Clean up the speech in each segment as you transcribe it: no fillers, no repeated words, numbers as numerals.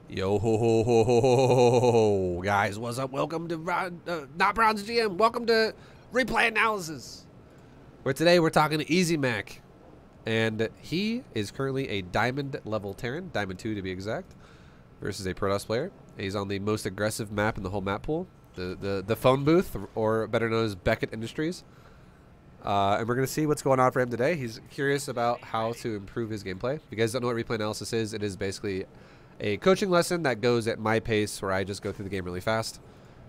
Yo ho ho ho ho ho ho, guys, what's up? Welcome to Not Brown's GM. Welcome to Replay Analysis. Where today we're talking to Easy Mac, and he is currently a Diamond level Terran, Diamond 2 to be exact, versus a Protoss player. He's on the most aggressive map in the whole map pool, the phone booth, or better known as Beckett Industries. And we're going to see what's going on for him today. He's curious about how to improve his gameplay. If you guys don't know what Replay Analysis is, it is basically a coaching lesson that goes at my pace, where I just go through the game really fast.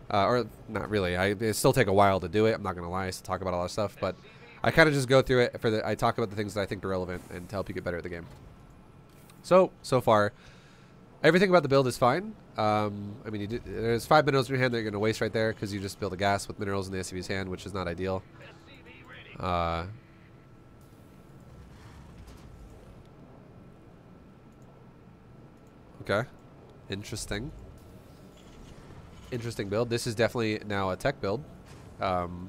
Or not really. It still take a while to do it. I'm not going to lie. I still talk about a lot of stuff, but I kind of just go through it I talk about the things that I think are relevant and to help you get better at the game. So far, everything about the build is fine. I mean, there's 5 minerals in your hand that you're going to waste right there because you just build a gas with minerals in the SCV's hand, which is not ideal. Okay. Interesting build. This is definitely now a tech build. We'll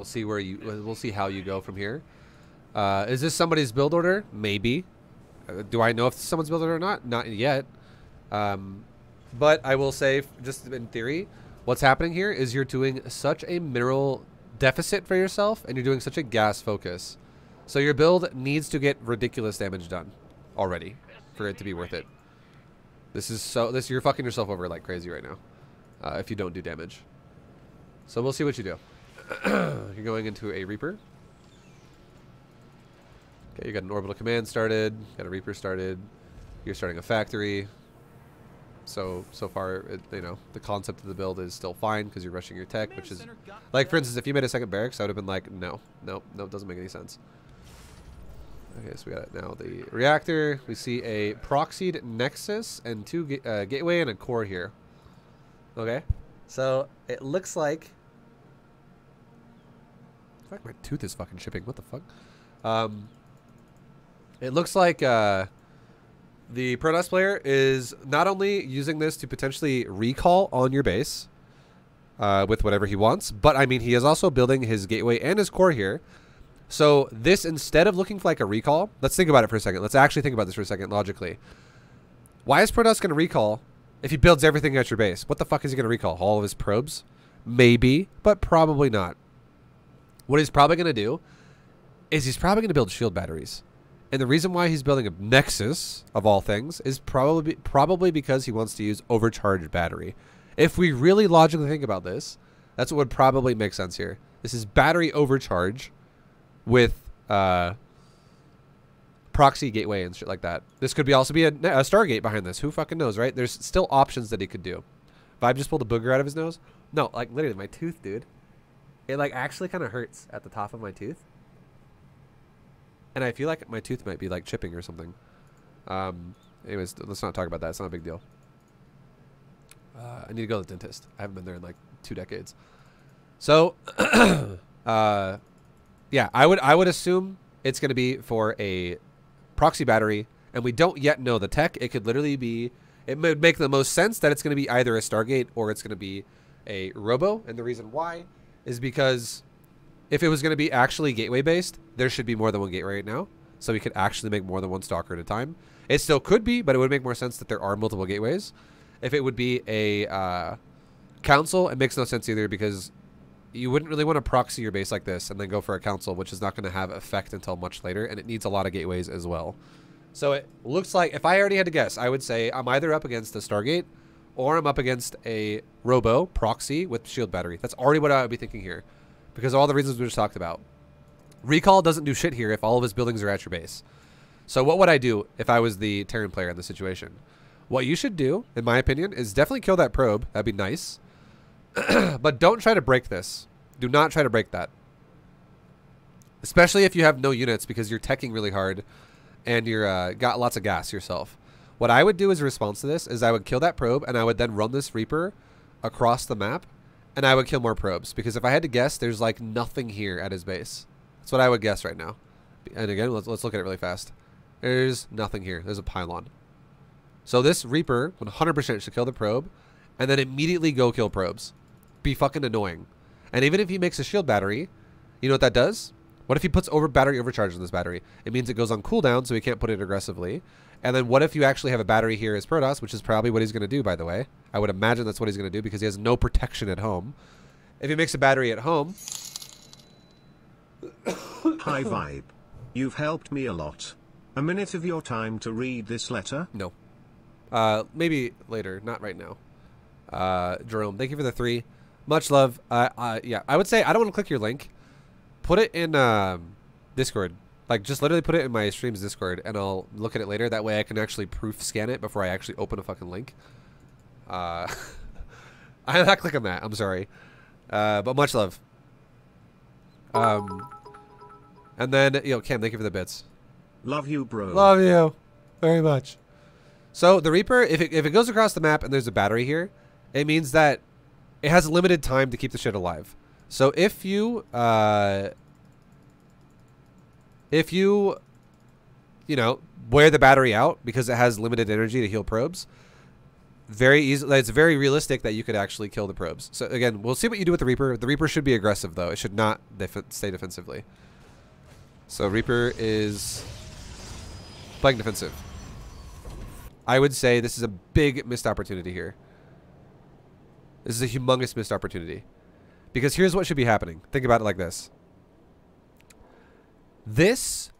see we'll see how you go from here. Is this somebody's build order? Maybe. Do I know if it's someone's build order or not? Not yet. But I will say, just in theory, what's happening here is you're doing such a mineral deficit for yourself, and you're doing such a gas focus. So your build needs to get ridiculous damage done already for it to be worth it. You're fucking yourself over like crazy right now if you don't do damage. So we'll see what you do. You're going into a Reaper. Okay, you got an orbital command started, got a Reaper started. You're starting a factory. So far, you know, the concept of the build is still fine because you're rushing your tech, which is like, for instance, if you made a second barracks, I would have been like, no, it doesn't make any sense. Okay, so we got now the reactor. We see a proxied nexus and 2 gateway and a core here. Okay, so it looks like. In fact, my tooth is fucking chipping. What the fuck? It looks like the Protoss player is not only using this to potentially recall on your base with whatever he wants, but I mean, he is also building his gateway and his core here. So this, instead of looking for like a recall, let's think about it for a second. Let's actually think about this for a second logically. Why is Protoss going to recall if he builds everything at your base? What the fuck is he going to recall? All of his probes? Maybe, but probably not. What he's probably going to do is he's probably going to build shield batteries. And the reason why he's building a Nexus, of all things, is probably because he wants to use overcharged battery. If we really logically think about this, that's what would probably make sense here. This is battery overcharge with proxy gateway and shit like that. This could also be a Stargate behind this. Who fucking knows, right? There's still options that he could do. Vibe just pulled a booger out of his nose. No, like literally my tooth, dude. It like actually kind of hurts at the top of my tooth. And I feel like my tooth might be like chipping or something. Anyways, let's not talk about that. It's not a big deal. I need to go to the dentist. I haven't been there in like 2 decades. So, yeah, I would assume it's going to be for a proxy battery, and we don't yet know the tech. It could literally be, it would make the most sense that it's going to be either a Stargate or it's going to be a Robo, and the reason why is because if it was going to be actually gateway based, there should be more than one gateway right now, so we could actually make more than one stalker at a time. It still could be, but it would make more sense that there are multiple gateways. If it would be a council, it makes no sense either, because you wouldn't really want to proxy your base like this and then go for a council, which is not going to have effect until much later, and it needs a lot of gateways as well. So it looks like, if I already had to guess, I would say I'm either up against a Stargate or I'm up against a Robo proxy with shield battery. That's already what I would be thinking here, because of all the reasons we just talked about. Recall doesn't do shit here if all of his buildings are at your base. So what would I do if I was the Terran player in this situation? What you should do, in my opinion, is definitely kill that probe. That'd be nice. But don't try to break this. Do not try to break that. Especially if you have no units, because you're teching really hard and you're got lots of gas yourself. What I would do as a response to this is I would kill that probe, and I would then run this Reaper across the map, and I would kill more probes. Because if I had to guess, there's like nothing here at his base. That's what I would guess right now. And again, let's look at it really fast. There's nothing here. There's a pylon. So this Reaper 100% should kill the probe, and then immediately go kill probes. Be fucking annoying. And even if he makes a shield battery, you know what that does? What if he puts battery overcharge on this battery? It means it goes on cooldown, so he can't put it aggressively. And then what if you actually have a battery here as Protoss, which is probably what he's going to do, by the way. I would imagine that's what he's going to do because he has no protection at home. If he makes a battery at home... High vibe. You've helped me a lot. A minute of your time to read this letter? No. Maybe later, not right now. Jerome, thank you for the 3. Much love. Yeah, I would say I don't want to click your link. Put it in Discord. Like, just literally put it in my stream's Discord, and I'll look at it later. That way I can actually proof scan it before I actually open a fucking link. I'm not clicking that. I'm sorry. But much love. And then, Cam, thank you for the bits. Love you, bro. Love you very much. So the Reaper, if it goes across the map and there's a battery here, it means that it has limited time to keep the shit alive. So if you wear the battery out because it has limited energy to heal probes, very easy. It's very realistic that you could actually kill the probes. So again, we'll see what you do with the Reaper. The Reaper should be aggressive though. It should not stay defensively. So Reaper is playing defensive. I would say this is a big missed opportunity here. This is a humongous missed opportunity. Because here's what should be happening. Think about it like this. This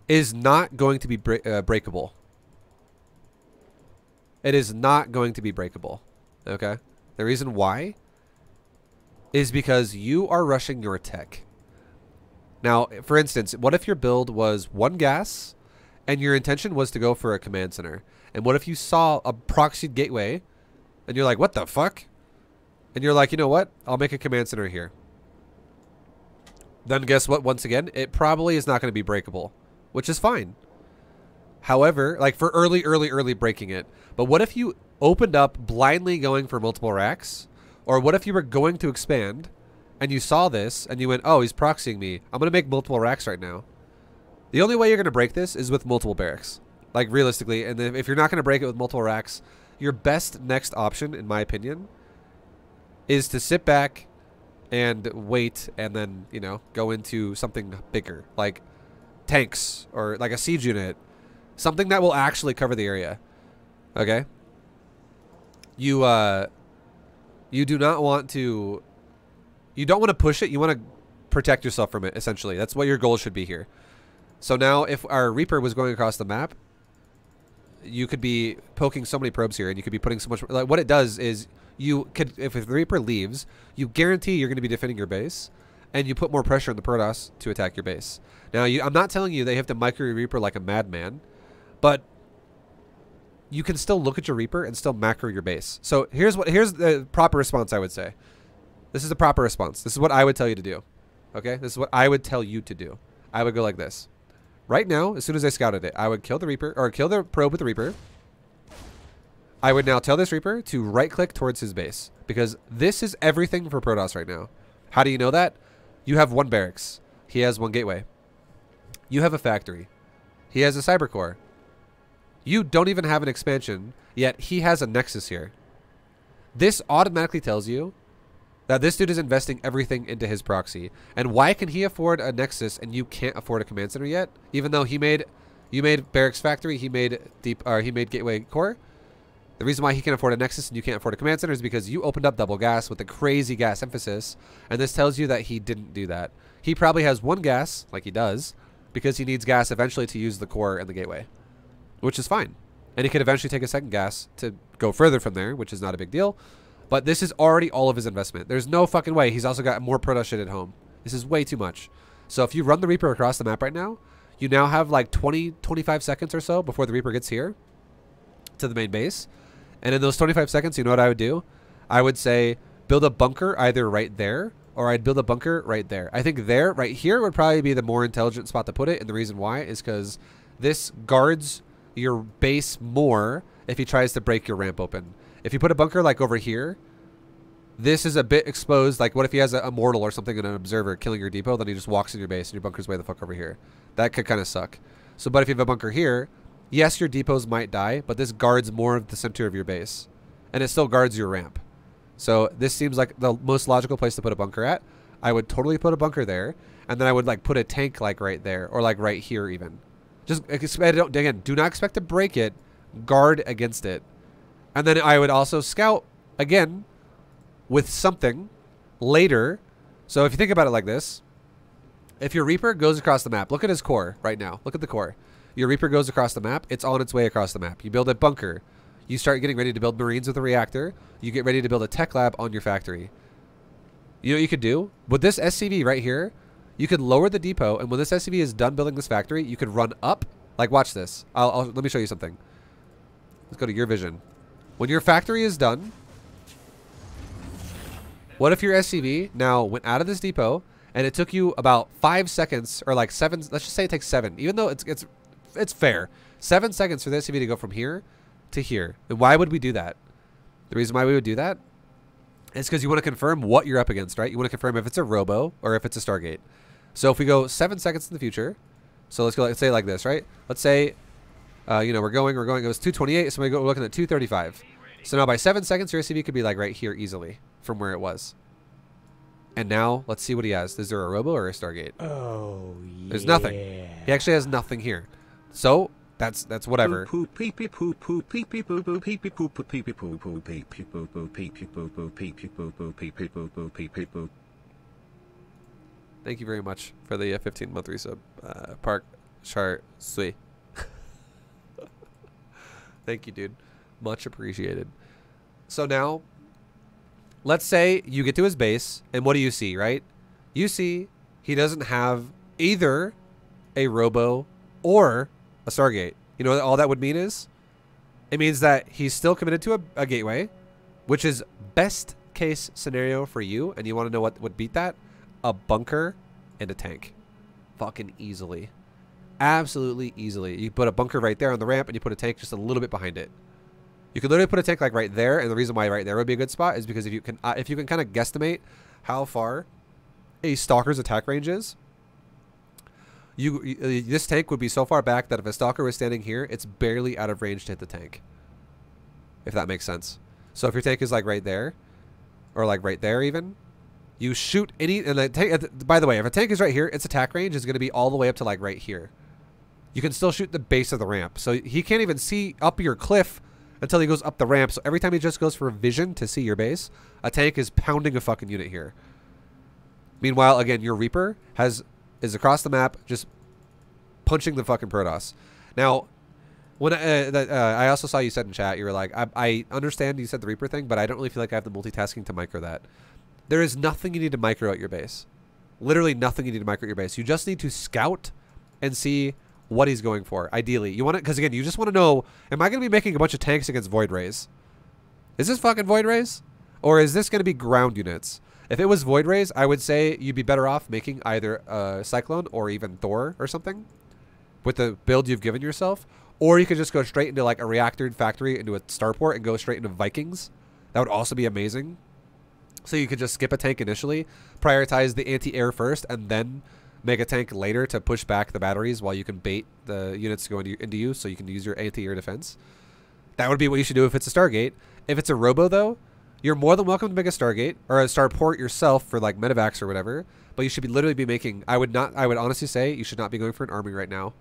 is not going to be breakable. It is not going to be breakable. Okay? The reason why is because you are rushing your tech. Now, for instance, what if your build was 1 gas and your intention was to go for a command center? And what if you saw a proxied gateway and you're like, what the fuck? And you're like, you know what? I'll make a command center here. Then guess what? Once again, it probably is not going to be breakable, which is fine. However, like for early breaking it. But what if you opened up blindly going for multiple racks? Or what if you were going to expand and you saw this and you went, oh, he's proxying me. I'm going to make multiple racks right now. The only way you're going to break this is with multiple barracks. Like realistically. And if you're not going to break it with multiple racks, your best next option, in my opinion, is to sit back and wait and then, go into something bigger. Like tanks or like a siege unit. Something that will actually cover the area. Okay? You do not want to... You don't want to push it. You want to protect yourself from it, essentially. That's what your goal should be here. So now if our Reaper was going across the map, you could be poking so many probes here, and you could be putting so much... Like, what it does is you could... If the Reaper leaves, you guarantee you're going to be defending your base, and you put more pressure on the Protoss to attack your base. Now, I'm not telling you they have to micro your Reaper like a madman, but you can still look at your Reaper and still macro your base. So here's the proper response, I would say. This is the proper response. This is what I would tell you to do. Okay? This is what I would tell you to do. I would go like this. Right now, as soon as I scouted it, I would kill the Reaper, or kill the probe with the Reaper. I would now tell this Reaper to right-click towards his base, because this is everything for Protoss right now. How do you know that? You have 1 barracks. He has 1 gateway. You have a factory. He has a cyber core. You don't even have an expansion, yet he has a nexus here. This automatically tells you that this dude is investing everything into his proxy. And why can he afford a nexus and you can't afford a command center yet? Even though you made barracks factory, he made gateway core. The reason why he can afford a nexus and you can't afford a command center is because you opened up double gas with a crazy gas emphasis, and this tells you that he didn't do that. He probably has 1 gas, like he does, because he needs gas eventually to use the core and the gateway, which is fine. And he could eventually take a 2nd gas to go further from there, which is not a big deal. But this is already all of his investment. There's no fucking way. He's also got more Protoss shit at home. This is way too much. So if you run the Reaper across the map right now, you now have like 25 seconds or so before the Reaper gets here to the main base. And in those 25 seconds, you know what I would do? I would say build a bunker either right there, or I'd build a bunker right there. I think right here would probably be the more intelligent spot to put it. And the reason why is because this guards your base more if he tries to break your ramp open. If you put a bunker like over here, this is a bit exposed. Like what if he has a mortal or something and an observer killing your depot, then he just walks in your base and your bunker's way the fuck over here. That could kind of suck. So, but if you have a bunker here, yes, your depots might die, but this guards more of the center of your base. And it still guards your ramp. So this seems like the most logical place to put a bunker at. I would totally put a bunker there. And then I would like put a tank like right there, or like right here even. Just again, do not expect to break it. Guard against it. And then I would also scout again with something later. So if you think about it like this, if your Reaper goes across the map, look at his core right now. Look at the core. Your Reaper goes across the map. It's on its way across the map. You build a bunker. You start getting ready to build Marines with a reactor. You get ready to build a tech lab on your factory. You know what you could do? With this SCV right here, you could lower the depot, and when this SCV is done building this factory, you could run up. Like, watch this. Let me show you something. Let's go to your vision. When your factory is done, what if your SCV now went out of this depot, and it took you about 5 seconds, or like 7, let's just say it takes 7, even though it's fair. 7 seconds for the SCV to go from here to here. And why would we do that? The reason why we would do that is because you want to confirm what you're up against, right? You want to confirm if it's a robo or if it's a Stargate. So if we go 7 seconds in the future, so let's say it like this, right? Let's say, you know, we're going, it was 228, so we're looking at 235. So now by 7 seconds, your SCV could be like right here easily from where it was. And now let's see what he has. Is there a robo or a Stargate? Oh, yeah. There's nothing. He actually has nothing here. So that's whatever. Thank you very much for the 15-month resub, Park Chart Sui. Thank you, dude. Much appreciated. So now, let's say you get to his base, and what do you see, right? You see he doesn't have either a robo or a Stargate. You know what all that would mean is? It means that he's still committed to a gateway, which is best case scenario for you, and you want to know what would beat that? A bunker and a tank. Fucking easily. Absolutely easily. You put a bunker right there on the ramp, and you put a tank just a little bit behind it. You could literally put a tank like right there, and the reason why right there would be a good spot is because if you can kind of guesstimate how far a stalker's attack range is, this tank would be so far back that if a stalker was standing here, it's barely out of range to hit the tank. If that makes sense. So if your tank is like right there, or like right there even, you shoot any, and the tank, by the way, if a tank is right here, its attack range is going to be all the way up to like right here. You can still shoot the base of the ramp. So he can't even see up your cliff until he goes up the ramp. So every time he just goes for vision to see your base, a tank is pounding a fucking unit here. Meanwhile, again, your Reaper is across the map, just punching the fucking Protoss. Now, when I also saw you said in chat, you were like, I understand you said the Reaper thing, but I don't really feel like I have the multitasking to micro that. There is nothing you need to micro at your base. Literally nothing you need to micro at your base. You just need to scout and see what he's going for. Ideally, you want to, because again, you just want to know, am I going to be making a bunch of tanks against Void Rays? Is this fucking Void Rays? Or is this going to be ground units? If it was Void Rays, I would say you'd be better off making either Cyclone or even Thor or something with the build you've given yourself. Or you could just go straight into like a reactor factory into a starport and go straight into Vikings. That would also be amazing. So you could just skip a tank initially, prioritize the anti-air first, and then make a tank later to push back the batteries while you can bait the units to go into you so you can use your anti-air defense. That would be what you should do if it's a Stargate. If it's a robo, though, you're more than welcome to make a Stargate or a starport yourself for like medevacs or whatever, but you should be literally be making, I would honestly say you should not be going for an army right now.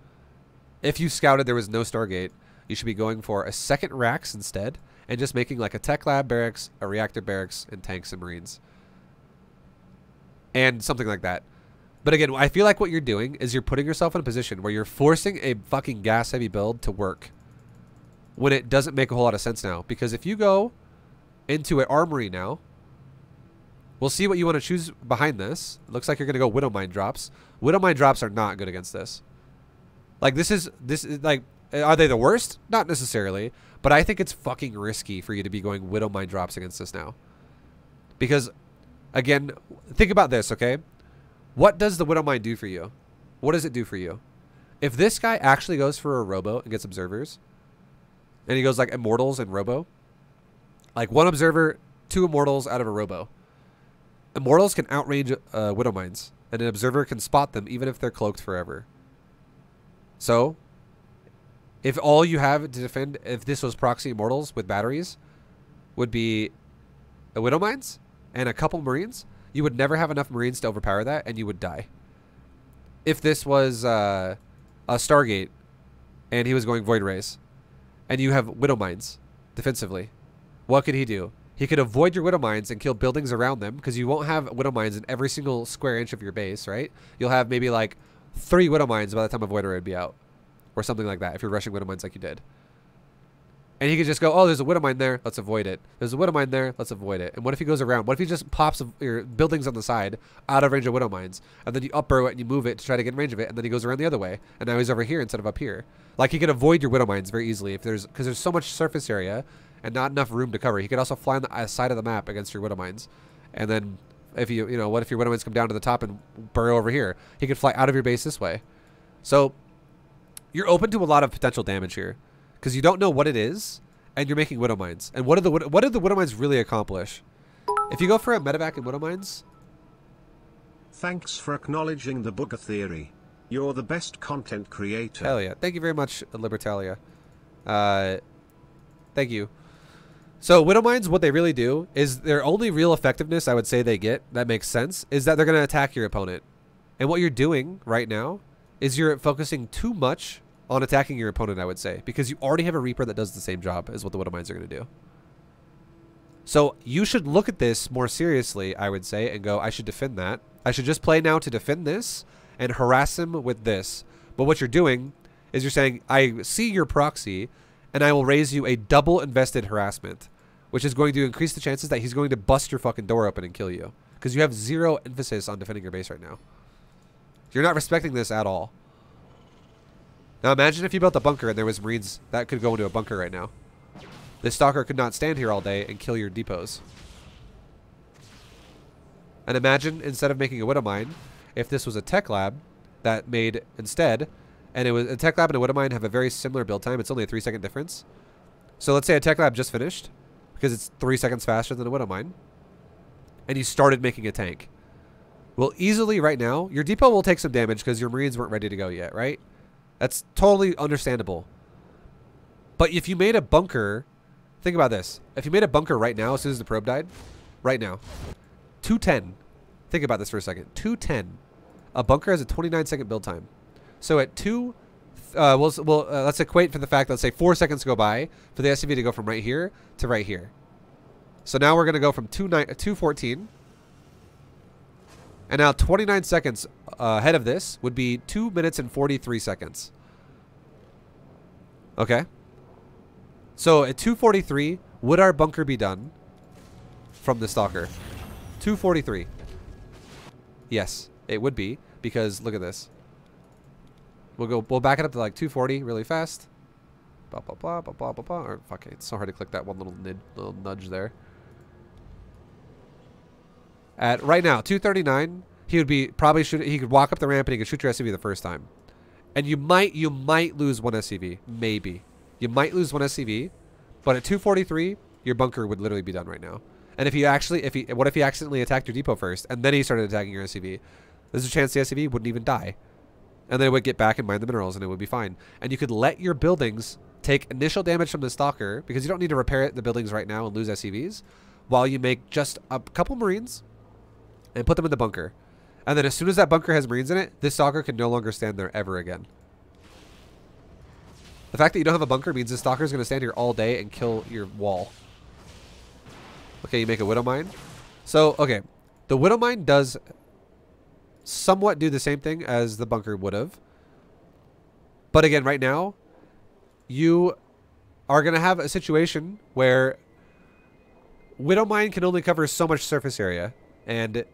If you scouted there was no Stargate, you should be going for a second racks instead and just making like a tech lab barracks, a reactor barracks, and tanks and marines. And something like that. But again, I feel like what you're doing is you're putting yourself in a position where you're forcing a fucking gas heavy build to work when it doesn't make a whole lot of sense now. Because if you go into an armory now, we'll see what you want to choose behind this. It looks like you're going to go Widow Mine drops. Widow Mine drops are not good against this. Like this is like, are they the worst? Not necessarily, but I think it's fucking risky for you to be going Widow Mine drops against this now. Because again, think about this, okay? What does the Widow Mine do for you? What does it do for you? If this guy actually goes for a robo and gets observers, and he goes like immortals and robo, like one observer, 2 immortals out of a robo. Immortals can outrange Widow Mines, and an observer can spot them even if they're cloaked forever. So, if all you have to defend, if this was proxy immortals with batteries, would be a Widow Mines and a couple Marines, you would never have enough Marines to overpower that, and you would die. If this was a Stargate and he was going Void Rays, and you have Widow Mines defensively, what could he do? He could avoid your Widow Mines and kill buildings around them, because you won't have Widow Mines in every single square inch of your base, right? You'll have maybe like 3 Widow Mines by the time a Void Ray would be out, or something like that if you're rushing Widow Mines like you did. And he could just go, oh, there's a Widow Mine there, let's avoid it. There's a Widow Mine there, let's avoid it. And what if he goes around? What if he just pops your buildings on the side out of range of Widow Mines, and then you up-burrow it and you move it to try to get in range of it, and then he goes around the other way, and now he's over here instead of up here. Like, he could avoid your Widow Mines very easily because there's so much surface area and not enough room to cover. He could also fly on the side of the map against your Widow Mines. And then if what if your Widow Mines come down to the top and burrow over here? He could fly out of your base this way. So you're open to a lot of potential damage here because you don't know what it is, and you're making Widow Mines. And what did the Widow Mines really accomplish? If you go for a medevac in Widow Mines... Thanks for acknowledging the booger theory. You're the best content creator. Hell yeah. Thank you very much, Libertalia. Thank you. So Widow Mines, what they really do is their only real effectiveness I would say they get, that makes sense, is that they're going to attack your opponent. And what you're doing right now is you're focusing too much on attacking your opponent, I would say, because you already have a Reaper that does the same job as what the Widow Mines are going to do. So you should look at this more seriously, I would say, and go, I should defend that. I should just play now to defend this and harass him with this. But what you're doing is you're saying, I see your proxy, and I will raise you a double invested harassment, which is going to increase the chances that he's going to bust your fucking door open and kill you. Because you have 0 emphasis on defending your base right now. You're not respecting this at all. Now imagine if you built a bunker and there was Marines that could go into a bunker right now. This Stalker could not stand here all day and kill your depots. And imagine, instead of making a Widow Mine, if this was a tech lab that made instead, and it was a tech lab and a Widow Mine have a very similar build time. It's only a 3-second difference. So let's say a tech lab just finished, because it's 3 seconds faster than a Widow Mine, and you started making a tank. Well, easily right now, your depot will take some damage because your Marines weren't ready to go yet, right? That's totally understandable. But if you made a bunker, think about this. If you made a bunker right now, as soon as the probe died, right now, 210. Think about this for a second. 210. A bunker has a 29-second build time. So at let's equate for the fact that, let's say 4 seconds go by for the SCV to go from right here to right here. So now we're going to go from 214. And now 29 seconds ahead of this would be 2 minutes and 43 seconds. Okay. So at 2:43, would our bunker be done from the Stalker? 2:43. Yes, it would be, because look at this. We'll back it up to like 2:40 really fast. Blah blah blah blah blah blah blah. Or fuck it, it's so hard to click that one little nudge there. At right now 2:39, he would be probably he could walk up the ramp and he could shoot your SCV the first time. And you might lose one SCV, maybe. You might lose one SCV, but at 2:43, your bunker would literally be done right now. And if he what if he accidentally attacked your depot first and then he started attacking your SCV? There's a chance the SCV wouldn't even die. And then it would get back and mine the minerals and it would be fine. And you could let your buildings take initial damage from the Stalker, because you don't need to repair the buildings right now and lose SCVs, while you make just a couple Marines and put them in the bunker. And then as soon as that bunker has Marines in it, this Stalker can no longer stand there ever again. The fact that you don't have a bunker means this Stalker is going to stand here all day and kill your wall. Okay, you make a Widow Mine. So, okay. The Widow Mine does somewhat do the same thing as the bunker would have. But again, right now, you are going to have a situation where Widow Mine can only cover so much surface area. And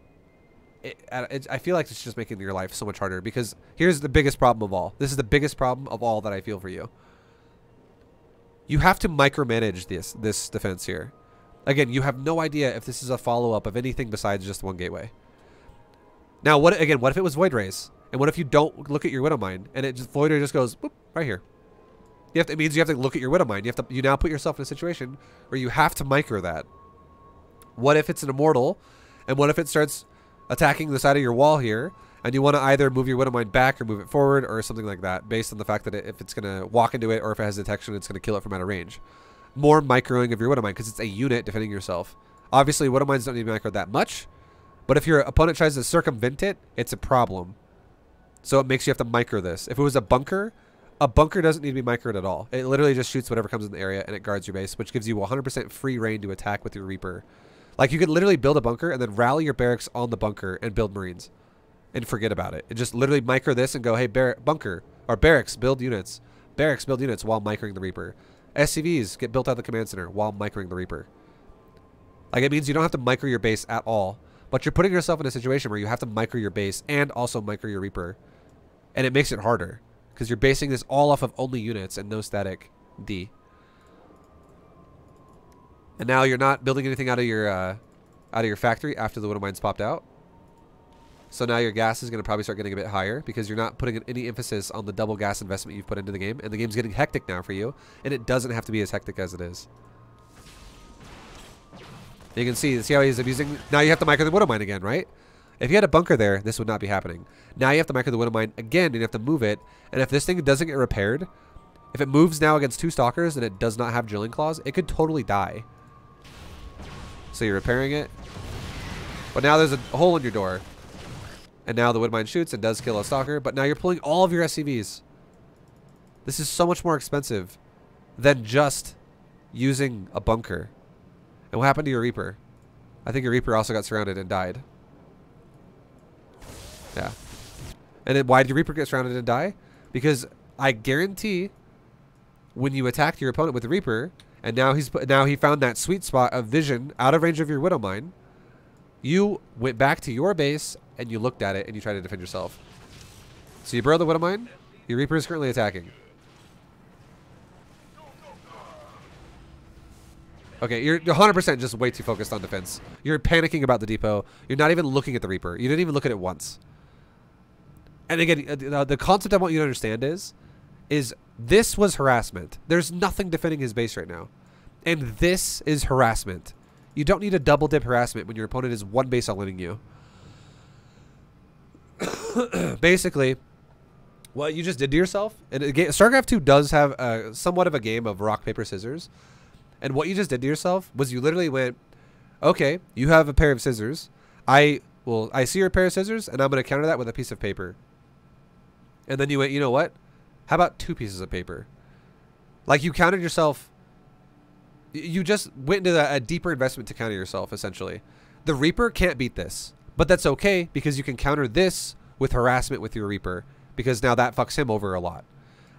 I feel like it's just making your life so much harder, because here's the biggest problem of all. This is the biggest problem of all that I feel for you. You have to micromanage this defense here. Again, you have no idea if this is a follow-up of anything besides just one gateway. Now, what if it was Void Rays? And what if you don't look at your Widow Mine and Void Ray just goes boop, right here? It means you have to look at your Widow Mine. You now put yourself in a situation where you have to micro that. What if it's an Immortal? And what if it starts attacking the side of your wall here, and you want to either move your Widow Mine back or move it forward or something like that, based on the fact that if it's going to walk into it or if it has detection, it's going to kill it from out of range. More microing of your Widow Mine, because it's a unit defending yourself. Obviously, Widow Mines don't need to be microed that much, but if your opponent tries to circumvent it, it's a problem. So it makes you have to micro this. If it was a bunker, A bunker doesn't need to be microed at all. It literally just shoots whatever comes in the area and it guards your base, which gives you 100% free reign to attack with your Reaper. Like, you could literally build a bunker and then rally your barracks on the bunker and build Marines. And forget about it. And just literally micro this and go, hey, bunker. Or barracks, build units. Barracks, build units while microing the Reaper. SCVs get built out of the command center while microing the Reaper. Like, it means you don't have to micro your base at all. But you're putting yourself in a situation where you have to micro your base and also micro your Reaper. And it makes it harder. Because you're basing this all off of only units and no static D. And now you're not building anything out of your factory after the Widow Mine's popped out. So now your gas is going to probably start getting a bit higher because you're not putting any emphasis on the double gas investment you've put into the game. And the game's getting hectic now for you. And it doesn't have to be as hectic as it is. You can see how he's abusing. Now you have to micro the Widow Mine again, right? If you had a bunker there, this would not be happening. Now you have to micro the Widow Mine again, and you have to move it. And if this thing doesn't get repaired, if it moves now against 2 stalkers and it does not have drilling claws, it could totally die. So you're repairing it. But now there's a hole in your door. And now the Widow Mine shoots and does kill a stalker, but now you're pulling all of your SCVs. This is so much more expensive than just using a bunker. And what happened to your Reaper? I think your Reaper also got surrounded and died. Yeah. And then why did your Reaper get surrounded and die? Because I guarantee when you attacked your opponent with the Reaper, and now he found that sweet spot of vision out of range of your Widow Mine, you went back to your base and you looked at it and you tried to defend yourself. So you burrow the Widow Mine. Your Reaper is currently attacking. Okay, you're 100% just way too focused on defense. You're panicking about the depot. You're not even looking at the Reaper. You didn't even look at it once. And again, the concept I want you to understand is this was harassment. There's nothing defending his base right now. And this is harassment. You don't need a double dip harassment when your opponent is one base all-inning you. Basically, what you just did to yourself, and StarCraft 2 does have somewhat of a game of rock, paper, scissors. And what you just did to yourself was you literally went, okay, you have a pair of scissors. I see your pair of scissors, and I'm going to counter that with a piece of paper. And then you went, you know what? How about 2 pieces of paper? Like, you countered yourself. You just went into a deeper investment to counter yourself, essentially. The Reaper can't beat this. But that's okay, because you can counter this with harassment with your Reaper. Because now that fucks him over a lot.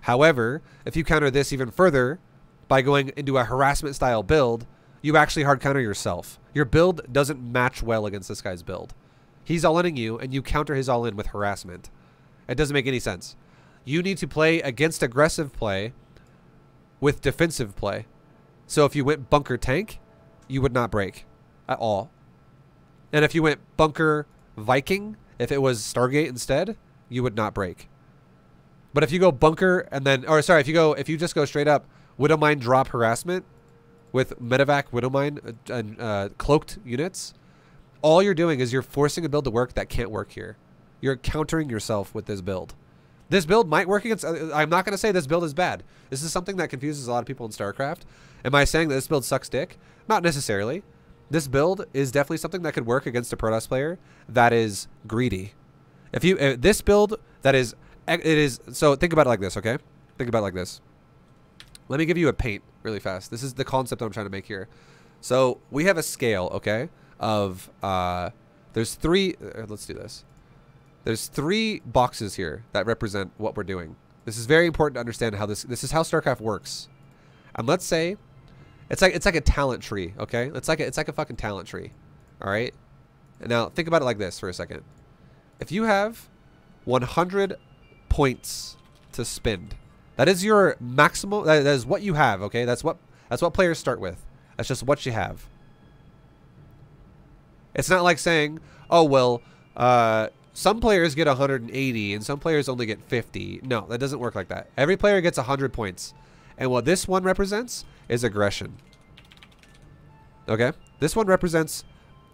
However, if you counter this even further by going into a harassment style build, you actually hard counter yourself. Your build doesn't match well against this guy's build. He's all-inning you, and you counter his all-in with harassment. It doesn't make any sense. You need to play against aggressive play with defensive play. So if you went bunker tank, you would not break at all. And if you went bunker Viking, if it was Stargate instead, you would not break. But if you go bunker and then, or sorry, if you just go straight up Widow Mine drop harassment with Medevac Widow Mine and cloaked units, all you're doing is you're forcing a build to work that can't work here. You're countering yourself with this build. This build might work against... I'm not going to say this build is bad. This is something that confuses a lot of people in StarCraft. Am I saying that this build sucks dick? Not necessarily. This build is definitely something that could work against a Protoss player that is greedy. If you... this build that is... It is... So think about it like this, okay? Think about it like this. Let me give you a paint really fast. This is the concept I'm trying to make here. So we have a scale, okay? Of... there's 3... let's do this. There's 3 boxes here that represent what we're doing. This is very important to understand how this is how StarCraft works. And let's say it's like a talent tree, okay? It's like a fucking talent tree. All right? And now think about it like this for a second. If you have 100 points to spend, that is your maximum, that is what you have, okay? That's what players start with. That's just what you have. It's not like saying, "Oh, well, some players get 180 and some players only get 50. No, that doesn't work like that. Every player gets 100 points. And what this one represents is aggression. Okay? This one represents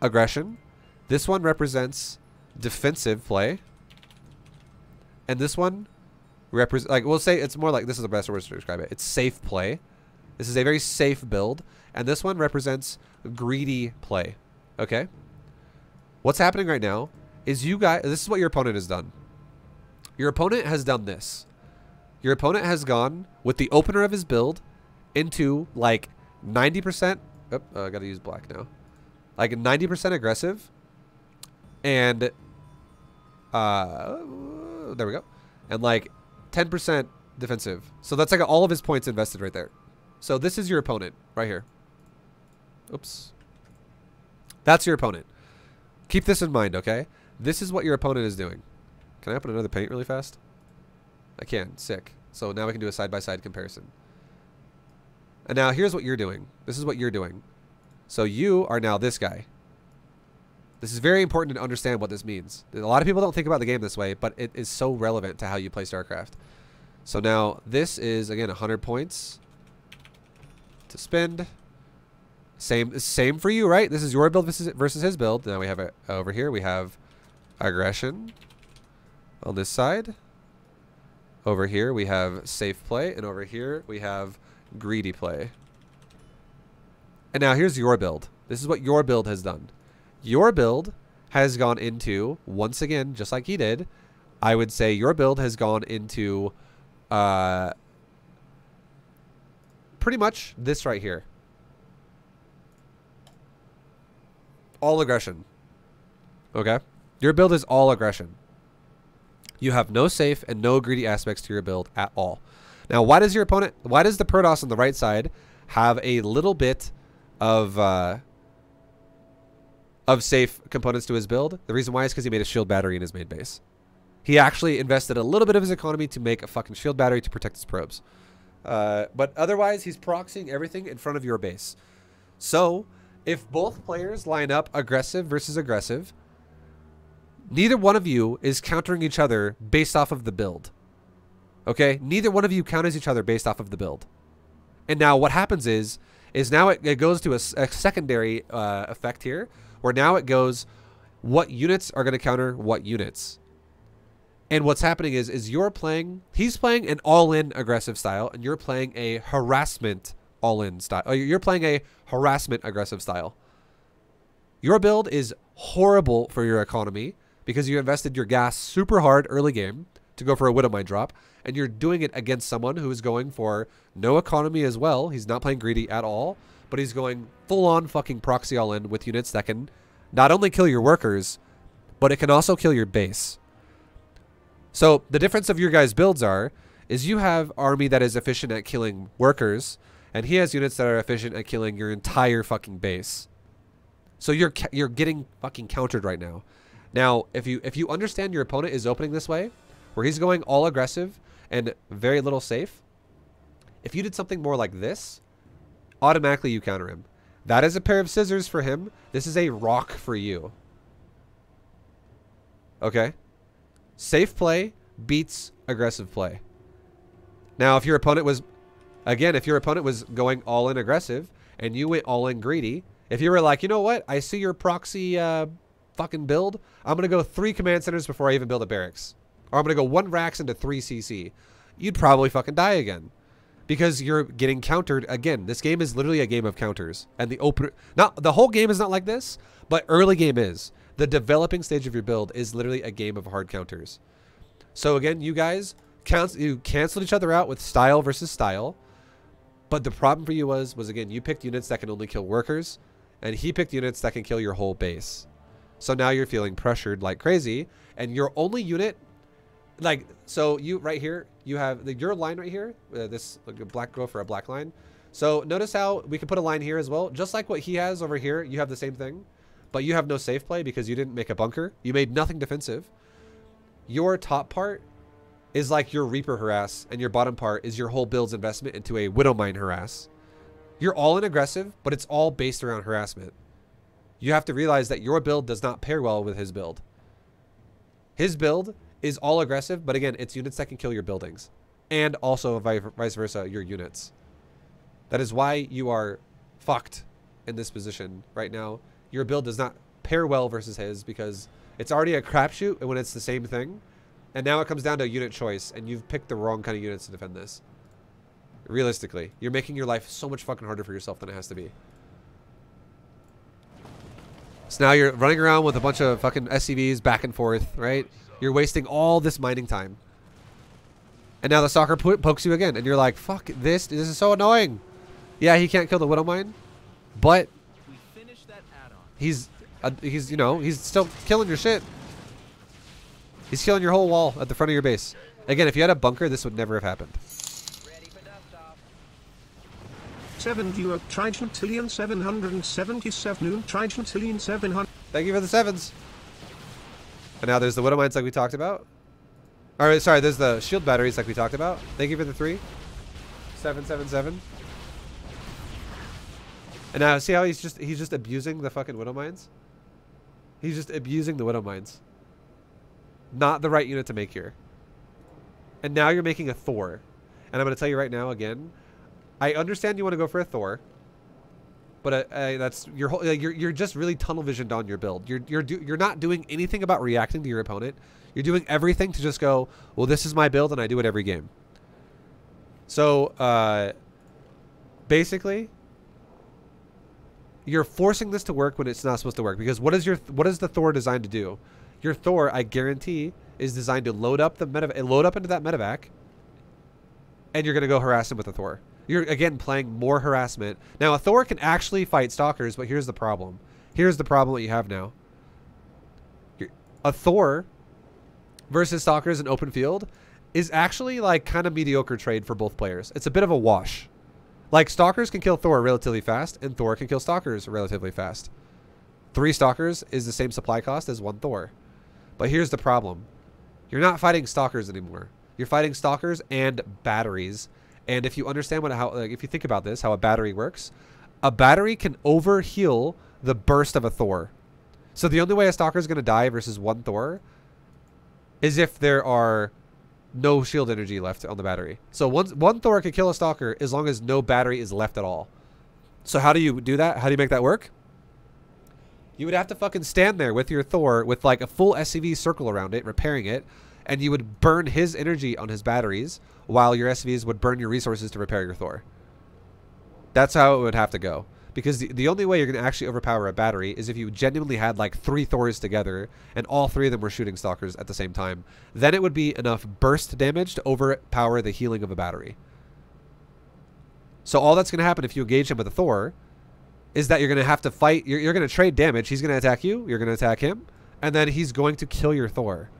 aggression. This one represents defensive play. And this one represents, like, we'll say it's more like, this is the best word to describe it. It's safe play. This is a very safe build. And this one represents greedy play. Okay? What's happening right now is you guys, this is what your opponent has done. Your opponent has done this. Your opponent has gone with the opener of his build into like 90%. Oh, I gotta use black now. Like 90% aggressive, and there we go, and like 10% defensive. So that's like all of his points invested right there. So this is your opponent right here. Oops. That's your opponent. Keep this in mind, okay? This is what your opponent is doing. Can I open another paint really fast? I can. Sick. So now we can do a side-by-side comparison. And now here's what you're doing. This is what you're doing. So you are now this guy. This is very important to understand what this means. A lot of people don't think about the game this way, but it is so relevant to how you play StarCraft. So now this is, again, 100 points to spend. Same for you, right? This is your build versus his build. Now we have it over here. We have aggression on this side. Over here we have safe play, and over here we have greedy play. And now here's your build. This is what your build has done. Your build has gone into, once again, just like he did, I would say your build has gone into pretty much this right here. All aggression. Okay? Your build is all aggression. You have no safe and no greedy aspects to your build at all. Now, why does the Protoss on the right side have a little bit of safe components to his build? The reason why is because he made a shield battery in his main base. He actually invested a little bit of his economy to make a fucking shield battery to protect his probes. But otherwise, he's proxying everything in front of your base. So, if both players line up aggressive versus aggressive, neither one of you is countering each other based off of the build. Okay? Neither one of you counters each other based off of the build. And now what happens is now it goes to a secondary effect here, where now it goes, what units are going to counter what units? And what's happening is he's playing an all-in aggressive style, and you're playing a harassment all-in style. You're playing a harassment aggressive style. Your build is horrible for your economy because you invested your gas super hard early game to go for a Widowmine drop, and you're doing it against someone who is going for no economy as well. He's not playing greedy at all, but he's going full-on fucking proxy all-in with units that can not only kill your workers, but it can also kill your base. So the difference of your guys' builds is you have army that is efficient at killing workers, and he has units that are efficient at killing your entire fucking base. So you're getting fucking countered right now. Now, if you understand your opponent is opening this way, where he's going all aggressive and very little safe, if you did something more like this, automatically you counter him. That is a pair of scissors for him. This is a rock for you. Okay? Safe play beats aggressive play. Now, if your opponent was going all in aggressive and you went all in greedy, if you were like, you know what, I see your proxy fucking build, I'm going to go 3 command centers before I even build a barracks. Or I'm going to go 1 Rax into 3 CC. You'd probably fucking die again. Because you're getting countered again. This game is literally a game of counters. And the whole game is not like this, but early game is. The developing stage of your build is literally a game of hard counters. So again, you guys, you canceled each other out with style versus style. But the problem for you was again, you picked units that can only kill workers, and he picked units that can kill your whole base. So now you're feeling pressured like crazy, and your only unit, like, so you right here, you have your line right here, this like a black go for a black line. So notice how we can put a line here as well, just like what he has over here. You have the same thing, but you have no safe play because you didn't make a bunker. You made nothing defensive. Your top part is like your Reaper harass, and your bottom part is your whole build's investment into a Widowmine harass. You're all in aggressive, but it's all based around harassment. You have to realize that your build does not pair well with his build. His build is all aggressive, but again, it's units that can kill your buildings. And also vice versa, your units. That is why you are fucked in this position right now. Your build does not pair well versus his because it's already a crapshoot when it's the same thing. And now it comes down to unit choice, and you've picked the wrong kind of units to defend this. Realistically, you're making your life so much fucking harder for yourself than it has to be. So now you're running around with a bunch of fucking SCVs back and forth, right? You're wasting all this mining time. And now the stalker pokes you again, and you're like, fuck this. This is so annoying. Yeah, he can't kill the Widow Mine, but he's you know, he's still killing your shit. He's killing your whole wall at the front of your base. Again, if you had a bunker, this would never have happened. 7 viewer Trigentillion 777 Trigentillion 700. Thank you for the 7s. And now there's the Widow Mines like we talked about. Alright, sorry, there's the shield batteries like we talked about. Thank you for the 3. 777. And now see how he's just abusing the fucking Widow Mines? He's just abusing the Widow Mines. Not the right unit to make here. And now you're making a Thor. And I'm going to tell you right now again, I understand you want to go for a Thor, but that's you're just really tunnel visioned on your build. You're not doing anything about reacting to your opponent. You're doing everything to just go, well, this is my build and I do it every game. So basically, you're forcing this to work when it's not supposed to work. Because what is the Thor designed to do? Your Thor, I guarantee, is designed to load up into that medevac, and you're gonna go harass him with a Thor. You're again playing more harassment. Now a Thor can actually fight stalkers, but here's the problem. Here's the problem that you have now. A Thor versus stalkers in open field is actually like kind of mediocre trade for both players. It's a bit of a wash. Like stalkers can kill Thor relatively fast, and Thor can kill stalkers relatively fast. 3 stalkers is the same supply cost as 1 Thor. But here's the problem. You're not fighting stalkers anymore. You're fighting stalkers and batteries. And if you understand if you think about this, how a battery works, a battery can overheal the burst of a Thor. So the only way a stalker is going to die versus 1 Thor is if there are no shield energy left on the battery. So one Thor can kill a stalker as long as no battery is left at all. So how do you do that? How do you make that work? You would have to fucking stand there with your Thor with like a full SCV circle around it, repairing it, and you would burn his energy on his batteries while your SCVs would burn your resources to repair your Thor. That's how it would have to go. Because the only way you're going to actually overpower a battery is if you genuinely had like 3 Thors together and all 3 of them were shooting stalkers at the same time. Then it would be enough burst damage to overpower the healing of a battery. So all that's going to happen if you engage him with a Thor is that you're going to have to fight. You're going to trade damage. He's going to attack you. You're going to attack him. And then he's going to kill your Thor.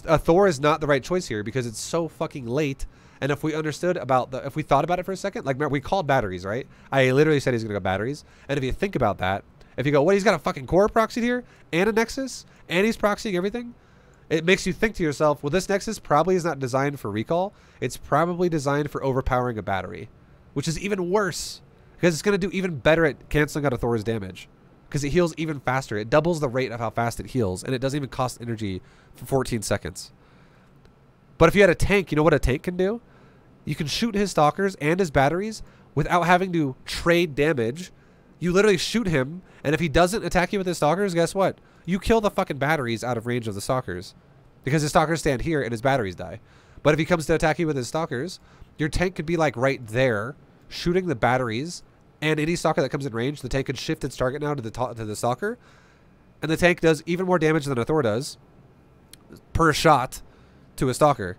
A Thor is not the right choice here because it's so fucking late. And if we understood about if we thought about it for a second, like we called batteries, right? I literally said he's going to go batteries. And if you think about that, if you go, what, he's got a fucking core proxied here and a Nexus and he's proxying everything. It makes you think to yourself, well, this Nexus probably is not designed for recall. It's probably designed for overpowering a battery, which is even worse because it's going to do even better at canceling out a Thor's damage because it heals even faster. It doubles the rate of how fast it heals, and it doesn't even cost energy for 14 seconds. But if you had a tank, you know what a tank can do? You can shoot his stalkers and his batteries without having to trade damage. You literally shoot him, and if he doesn't attack you with his stalkers, guess what? You kill the fucking batteries out of range of the stalkers because his stalkers stand here and his batteries die. But if he comes to attack you with his stalkers, your tank could be like right there, shooting the batteries, and any stalker that comes in range, the tank could shift its target now to the stalker, and the tank does even more damage than a Thor does per shot to a stalker.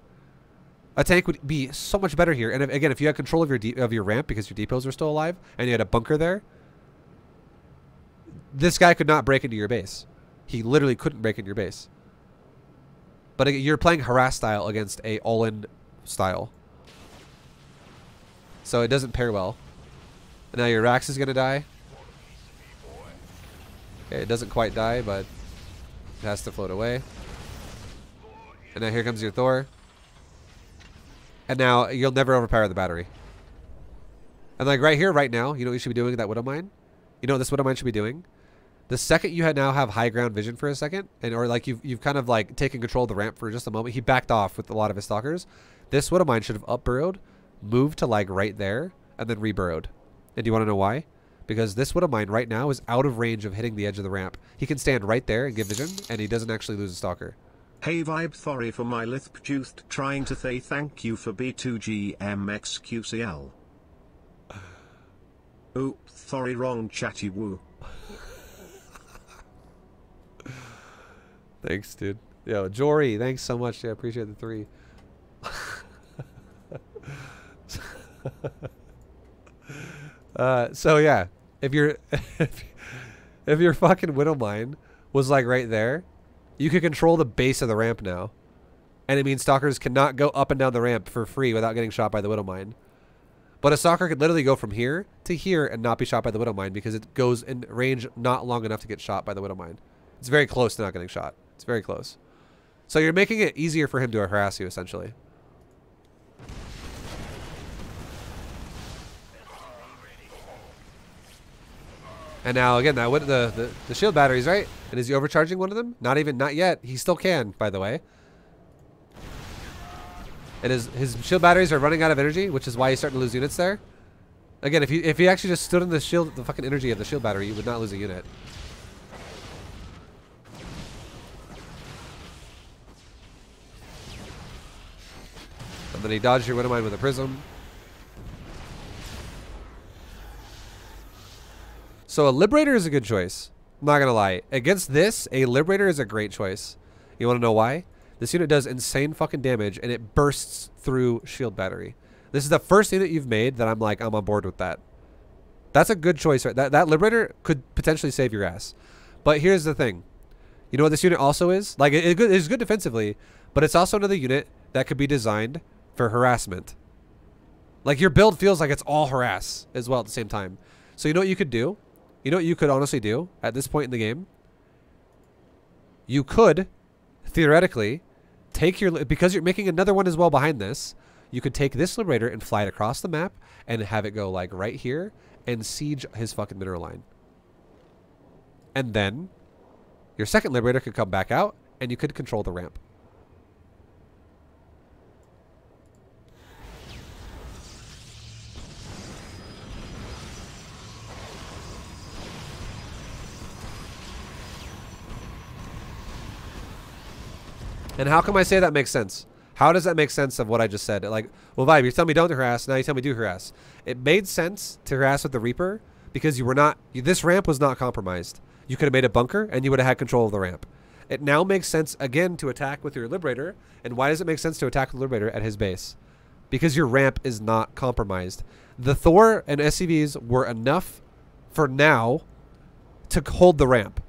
A tank would be so much better here. And again, if you had control of your ramp because your depots are still alive and you had a bunker there, this guy could not break into your base. He literally couldn't break into your base. But you're playing harass style against a all-in style. So it doesn't pair well. And now your Rax is going to die. Okay, it doesn't quite die, but it has to float away. And now here comes your Thor. And now you'll never overpower the battery. And like right here, right now, you know what you should be doing with that Widow Mine? You know what this Widow Mine should be doing? The second you now have high ground vision for a second, or like you've kind of like taken control of the ramp for just a moment, he backed off with a lot of his stalkers. This Widow Mine should have up burrowed, moved to like right there, and then reburrowed. And do you want to know why? Because this Widow Mine right now is out of range of hitting the edge of the ramp. He can stand right there and give vision, and he doesn't actually lose a stalker. Hey Vibe Thorry for my lith produced trying to say thank you for B2GMXQCL. Oop, Thorry wrong chatty woo. Thanks, dude. Yo, Jory, thanks so much. I appreciate the 3. So yeah, if your if your fucking Widow Mine was like right there, you could control the base of the ramp now. And it means stalkers cannot go up and down the ramp for free without getting shot by the Widow Mine. But a stalker could literally go from here to here and not be shot by the Widow Mine because it goes in range not long enough to get shot by the Widow Mine. It's very close to not getting shot. It's very close. So you're making it easier for him to harass you, essentially. And now, again, that the shield batteries, right? And is he overcharging one of them? Not yet. He still can, by the way. And his shield batteries are running out of energy, which is why he's starting to lose units there. Again, if he actually just stood in the fucking energy of the shield battery, you would not lose a unit. And then he dodged your Widow Mine with a prism. So a Liberator is a good choice. I'm not going to lie. Against this, a Liberator is a great choice. You want to know why? This unit does insane fucking damage, and it bursts through shield battery. This is the first unit you've made that I'm like, I'm on board with that. That's a good choice, right? That Liberator could potentially save your ass. But here's the thing. You know what this unit also is? Like, it's good defensively, but it's also another unit that could be designed for harassment. Like, your build feels like it's all harass as well at the same time. So you know what you could do? You know what you could honestly do at this point in the game? You could, theoretically, take your... Because you're making another one as well behind this, you could take this Liberator and fly it across the map and have it go, like, right here and siege his fucking mineral line. And then your second Liberator could come back out and you could control the ramp. And how come I say that makes sense? How does that make sense of what I just said? Like, well, Vibe, you're telling me don't harass. Now you tell me do harass. It made sense to harass with the Reaper because you were not... This ramp was not compromised. You could have made a bunker and you would have had control of the ramp. It now makes sense, again, to attack with your Liberator. And why does it make sense to attack the Liberator at his base? Because your ramp is not compromised. The Thor and SCVs were enough for now to hold the ramp.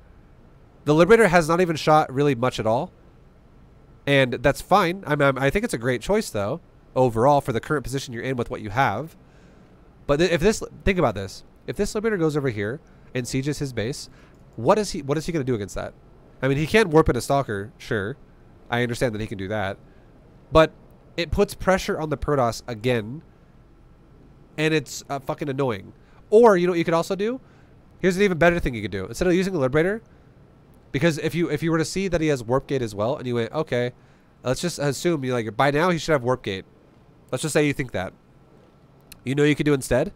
The Liberator has not even shot really much at all. And that's fine. I think it's a great choice, though, overall, for the current position you're in with what you have. But if this... Think about this. If this Liberator goes over here and sieges his base, what is he going to do against that? I mean, he can warp in a Stalker, sure. I understand that he can do that. But it puts pressure on the Protoss again. And it's fucking annoying. Or, you know what you could also do? Here's an even better thing you could do. Instead of using a Liberator... Because if you were to see that he has Warp Gate as well, and you went, okay, let's just assume you like by now he should have Warp Gate. Let's just say you think that. You know what you could do instead?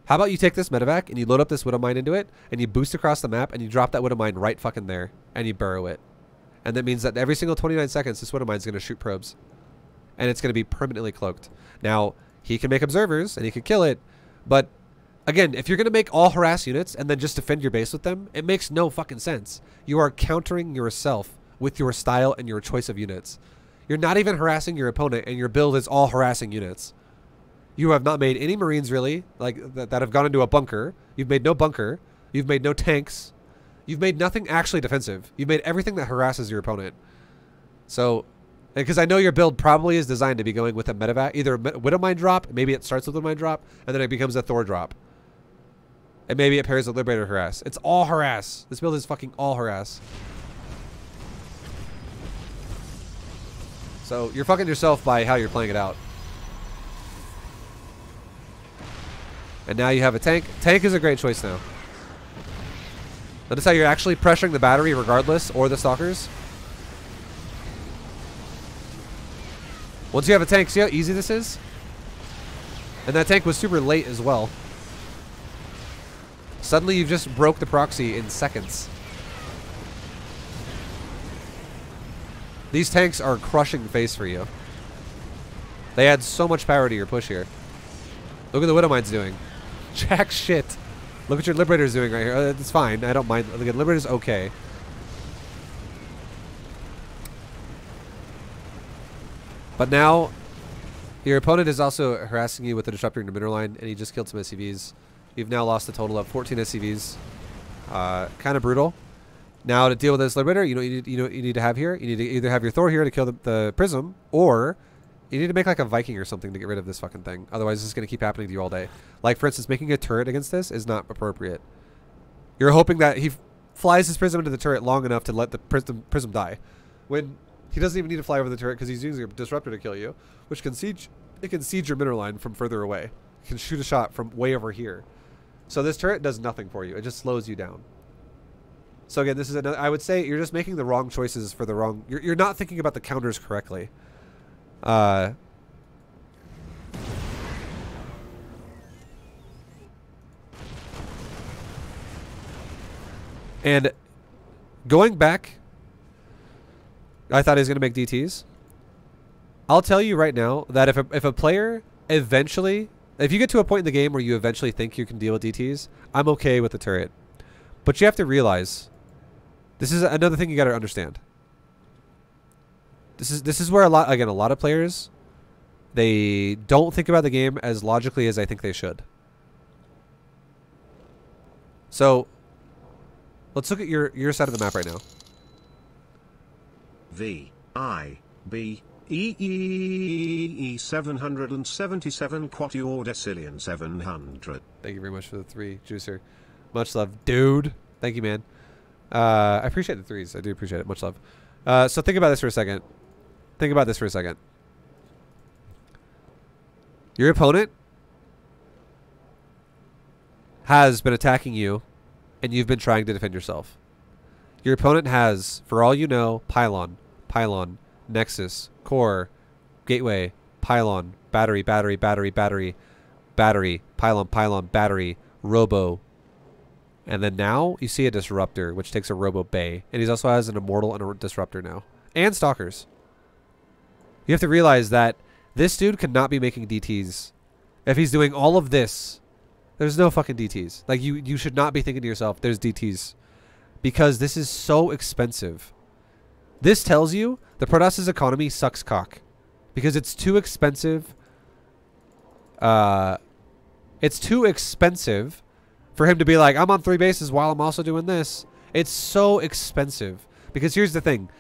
How about you take this medevac and you load up this Widow Mine into it, and you boost across the map, and you drop that Widow Mine right fucking there, and you burrow it. And that means that every single 29 seconds, this Widow Mine is going to shoot probes. And it's going to be permanently cloaked. Now, he can make observers, and he can kill it, but... Again, if you're going to make all harass units and then just defend your base with them, it makes no fucking sense. You are countering yourself with your style and your choice of units. You're not even harassing your opponent, and your build is all harassing units. You have not made any Marines, really, like that have gone into a bunker. You've made no bunker. You've made no tanks. You've made nothing actually defensive. You've made everything that harasses your opponent. So, because I know your build probably is designed to be going with a medevac, either a Widow Mine drop, maybe it starts with a Widow Mine drop, and then it becomes a Thor drop. And maybe it pairs with Liberator harass. It's all harass. This build is fucking all harass. So you're fucking yourself by how you're playing it out. And now you have a tank. Tank is a great choice now. Notice how you're actually pressuring the battery regardless, or the Stalkers. Once you have a tank, see how easy this is? And that tank was super late as well. Suddenly you've just broke the proxy in seconds. These tanks are crushing face for you. They add so much power to your push here. Look what the Widow Mine's doing. Jack shit. Look what your Liberator's doing right here. It's fine. I don't mind. Look, Liberator's okay. But now, Your opponent is also harassing you with the disruptor in the middle line, and he just killed some SCVs. You've now lost a total of 14 SCVs. Kind of brutal. Now to deal with this Liberator, you know what you need to have here? You need to either have your Thor here to kill the Prism, or you need to make like a Viking or something to get rid of this fucking thing. Otherwise, this is going to keep happening to you all day. Like, for instance, making a turret against this is not appropriate. You're hoping that he flies his Prism into the turret long enough to let the Prism die. When he doesn't even need to fly over the turret because he's using a Disruptor to kill you, which can siege, it can siege your mineral line from further away. It can shoot a shot from way over here. So this turret does nothing for you. It just slows you down. So again, this is another, I would say you're just making the wrong choices for the wrong, you're not thinking about the counters correctly. And going back, I thought he was going to make DTs. I'll tell you right now that if a player eventually, if you get to a point in the game where you eventually think you can deal with DTs, I'm okay with the turret. But you have to realize, this is another thing you got to understand. This is where a lot of players, they don't think about the game as logically as I think they should. So let's look at your side of the map right now. VIBEE 777 Quatuor Decillion 700. Thank you very much for the 3, Juicer. Much love, dude. Thank you, man. I appreciate the 3s. I do appreciate it. Much love. So think about this for a second. Think about this for a second. Your opponent has been attacking you, and you've been trying to defend yourself. Your opponent has, for all you know, Pylon, Nexus, Core, Gateway, Pylon, Battery, Pylon, Battery, Robo. And then now you see a Disruptor, which takes a Robo Bay. And he also has an Immortal and a Disruptor now. And Stalkers. You have to realize that this dude cannot be making DTs. If he's doing all of this, there's no fucking DTs. Like, you should not be thinking to yourself, there's DTs. Because this is so expensive. This tells you the Protoss' economy sucks cock. Because it's too expensive. It's too expensive for him to be like, I'm on 3 bases while I'm also doing this. It's so expensive. Because here's the thing.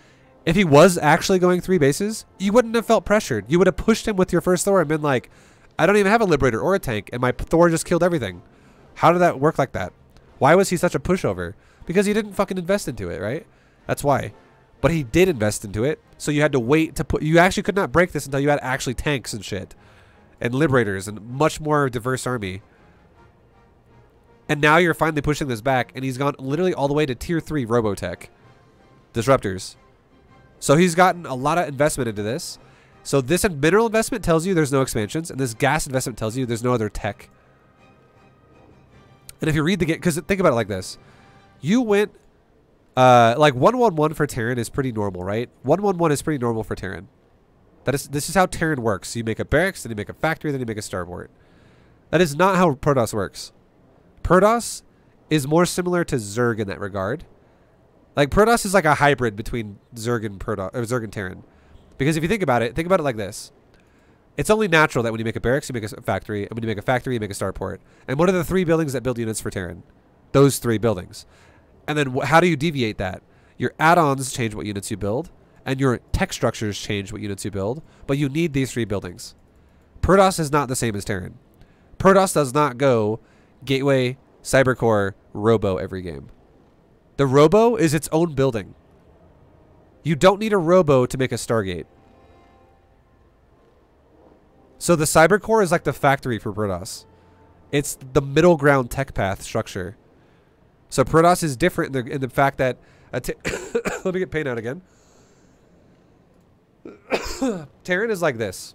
If he was actually going 3 bases, you wouldn't have felt pressured. You would have pushed him with your first Thor and been like, I don't even have a Liberator or a tank, and my Thor just killed everything. How did that work like that? Why was he such a pushover? Because he didn't fucking invest into it, right? That's why. But he did invest into it, so you had to wait to put... You actually could not break this until you had actually tanks and shit. And Liberators and much more diverse army. And now you're finally pushing this back, and he's gone literally all the way to tier 3 Robotech. Disruptors. So he's gotten a lot of investment into this. So this mineral investment tells you there's no expansions, and this gas investment tells you there's no other tech. And if you read the game, because think about it like this. You went, like 1-1-1 for Terran is pretty normal, right? 1-1-1 is pretty normal for Terran. This is how Terran works. You make a barracks, then you make a factory, then you make a starport. That is not how Protoss works. Protoss is more similar to Zerg in that regard. Like, Protoss is like a hybrid between Zerg and Zerg and Terran. Because if you think about it like this. It's only natural that when you make a barracks, you make a factory. And when you make a factory, you make a starport. And what are the 3 buildings that build units for Terran? Those 3 buildings. And then how do you deviate that? Your add-ons change what units you build. And your tech structures change what units you build. But you need these 3 buildings. Protoss is not the same as Terran. Protoss does not go Gateway, Cybercore, Robo every game. The Robo is its own building. You don't need a Robo to make a Stargate. So the Cybercore is like the factory for Protoss. It's the middle ground tech path structure. So Protoss is different in the fact that... let me get pain out again. Terran is like this.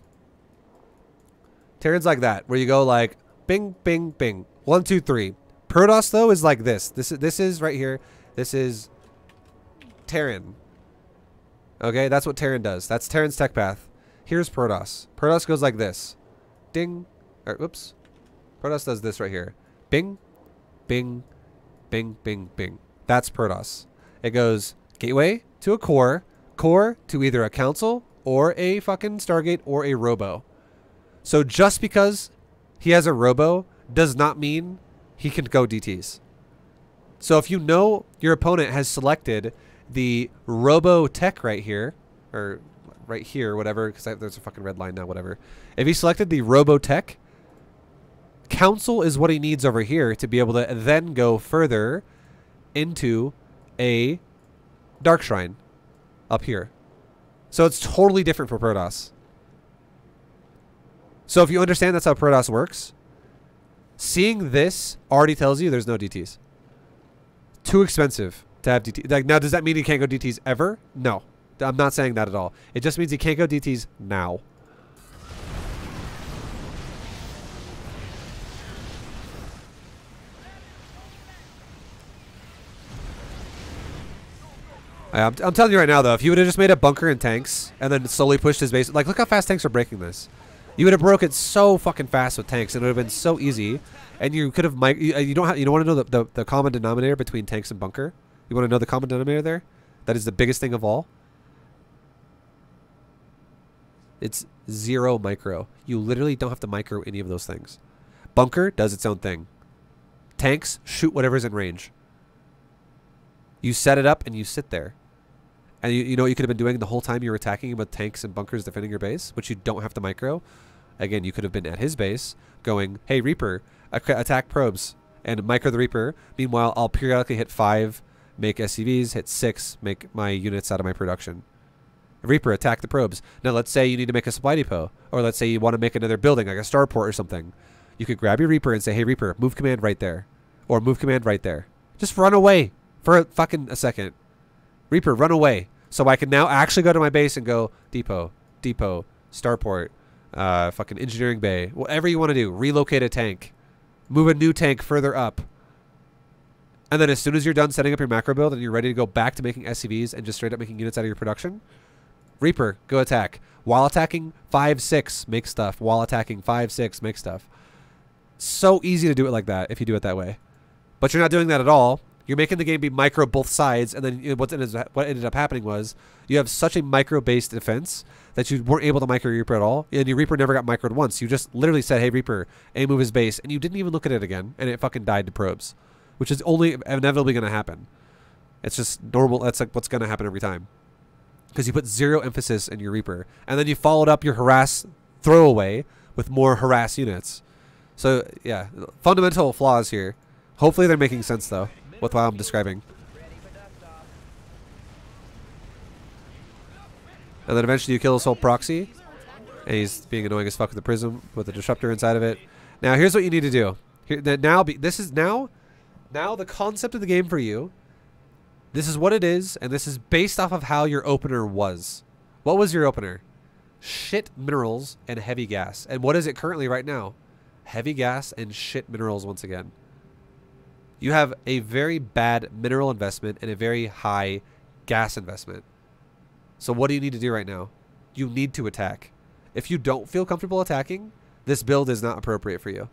Terran's like that, where you go like, bing, bing, bing. 1, 2, 3. Protoss, though, is like this. This is right here. This is Terran. Okay, that's what Terran does. That's Terran's tech path. Here's Protoss. Protoss goes like this. Ding. Or, oops. Protoss does this right here. Bing, bing, bing, bing, bing. That's Protoss. It goes Gateway to a Core. Core to either a Council or a fucking Stargate or a Robo. So just because he has a robo does not mean he can go DTs. So if you know your opponent has selected the robo tech right here, or right here, whatever, because there's a fucking red line now, whatever. If he selected the robo tech, council is what he needs over here to be able to then go further into a dark shrine up here. So it's totally different for Protoss. So if you understand that's how Protoss works, seeing this already tells you there's no DTs. Too expensive to have DTs. Like, now, does that mean he can't go DTs ever? No. I'm not saying that at all. It just means he can't go DTs now. I'm telling you right now, though, if you would have just made a bunker and tanks and then slowly pushed his base, like, look how fast tanks are breaking this. You would have broke it so fucking fast with tanks, and it would have been so easy. And you could have, you don't want to know the common denominator between tanks and bunker? You want to know the common denominator there? That is the biggest thing of all. It's 0 micro. You literally don't have to micro any of those things. Bunker does its own thing. Tanks shoot whatever's in range. You set it up and you sit there. And you know what you could have been doing the whole time you were attacking with tanks and bunkers defending your base, which you don't have to micro. Again, you could have been at his base going, hey, Reaper, attack probes, and micro the Reaper. Meanwhile, I'll periodically hit 5, make SCVs, hit 6, make my units out of my production. Reaper, attack the probes. Now, let's say you need to make a supply depot, or let's say you want to make another building, like a starport or something. You could grab your Reaper and say, hey, Reaper, move command right there, or move command right there. Just run away for a second. Reaper, run away. So I can now actually go to my base and go depot, starport, fucking engineering bay, whatever you want to do. Relocate a tank. Move a new tank further up. And then as soon as you're done setting up your macro build and you're ready to go back to making SCVs and just straight up making units out of your production, Reaper, go attack. While attacking 5-6, make stuff. While attacking 5-6, make stuff. So easy to do it like that if you do it that way. But you're not doing that at all. You're making the game be micro both sides, and then what ended up happening was you have such a micro-based defense that you weren't able to micro your Reaper at all, and your Reaper never got microed once. You just literally said, hey, Reaper, A, move his base, and you didn't even look at it again, and it fucking died to probes, which is only inevitably going to happen. It's just normal. That's like what's going to happen every time. Because you put 0 emphasis in your Reaper, and then you followed up your harass throwaway with more harass units. So, yeah, fundamental flaws here. Hopefully they're making sense, though, with what I'm describing. And then eventually you kill this whole proxy. And he's being annoying as fuck with the prism with the disruptor inside of it. Now here's what you need to do. This is now the concept of the game for you. This is what it is, and this is based off of how your opener was. What was your opener? Shit minerals and heavy gas. And what is it currently right now? Heavy gas and shit minerals once again. You have a very bad mineral investment and a very high gas investment. So what do you need to do right now? You need to attack. If you don't feel comfortable attacking, this build is not appropriate for you.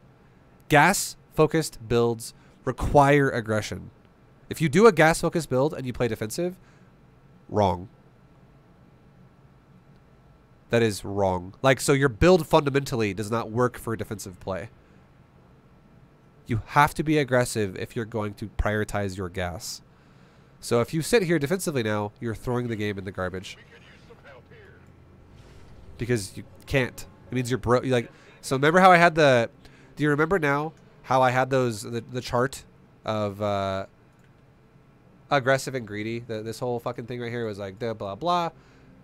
Gas-focused builds require aggression. If you do a gas-focused build and you play defensive, wrong. That is wrong. Like, so your build fundamentally does not work for defensive play. You have to be aggressive if you're going to prioritize your gas. So if you sit here defensively now, you're throwing the game in the garbage. Because you can't. It means you're broke. Like, so remember how I had the... Do you remember now how I had those the chart of aggressive and greedy? This whole fucking thing right here was like blah blah blah.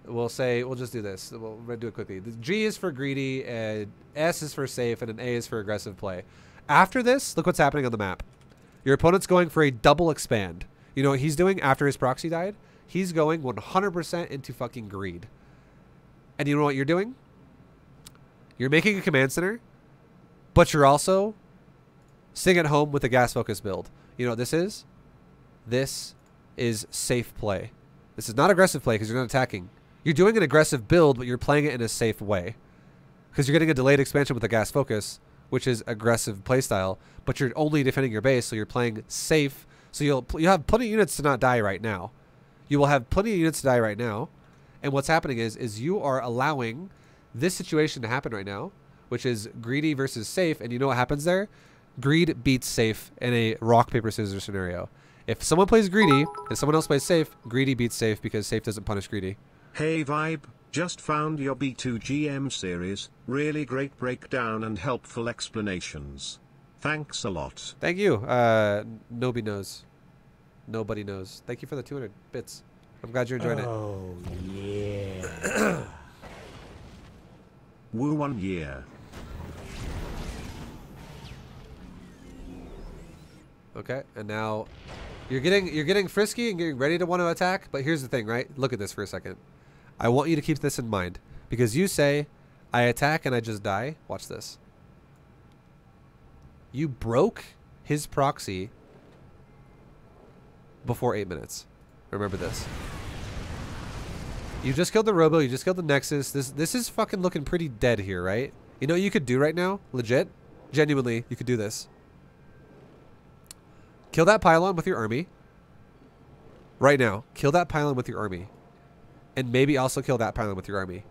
We'll just do this. We'll do it quickly. The G is for greedy, and S is for safe, and an A is for aggressive play. After this, look what's happening on the map. Your opponent's going for a double expand. You know what he's doing after his proxy died? He's going 100% into fucking greed. And you know what you're doing? You're making a command center, but you're also sitting at home with a gas-focused build. You know what this is? This is safe play. This is not aggressive play because you're not attacking. You're doing an aggressive build, but you're playing it in a safe way. Because you're getting a delayed expansion with a gas focus, which is aggressive playstyle, but you're only defending your base, so you're playing safe. So you'll have plenty of units to not die right now. You will have plenty of units to die right now. And what's happening is you are allowing this situation to happen right now, which is greedy versus safe. And you know what happens there? Greed beats safe in a rock, paper, scissors scenario. If someone plays greedy and someone else plays safe, greedy beats safe because safe doesn't punish greedy. Hey Vibe, just found your B2GM series. Really great breakdown and helpful explanations. Thanks a lot. Thank you. Nobody knows. Nobody knows. Thank you for the 200 bits. I'm glad you're enjoying it. Oh, yeah. Woo 1 year. Okay, and now you're getting frisky and getting ready to want to attack, but here's the thing, right? Look at this for a second. I want you to keep this in mind because you say I attack and I just die. Watch this. You broke his proxy before 8 minutes. Remember this. You just killed the Robo, you just killed the Nexus. This is fucking looking pretty dead here, right? You know what you could do right now? Legit? Genuinely, you could do this. Kill that pylon with your army. Right now. Kill that pylon with your army. And maybe also kill that pylon with your army.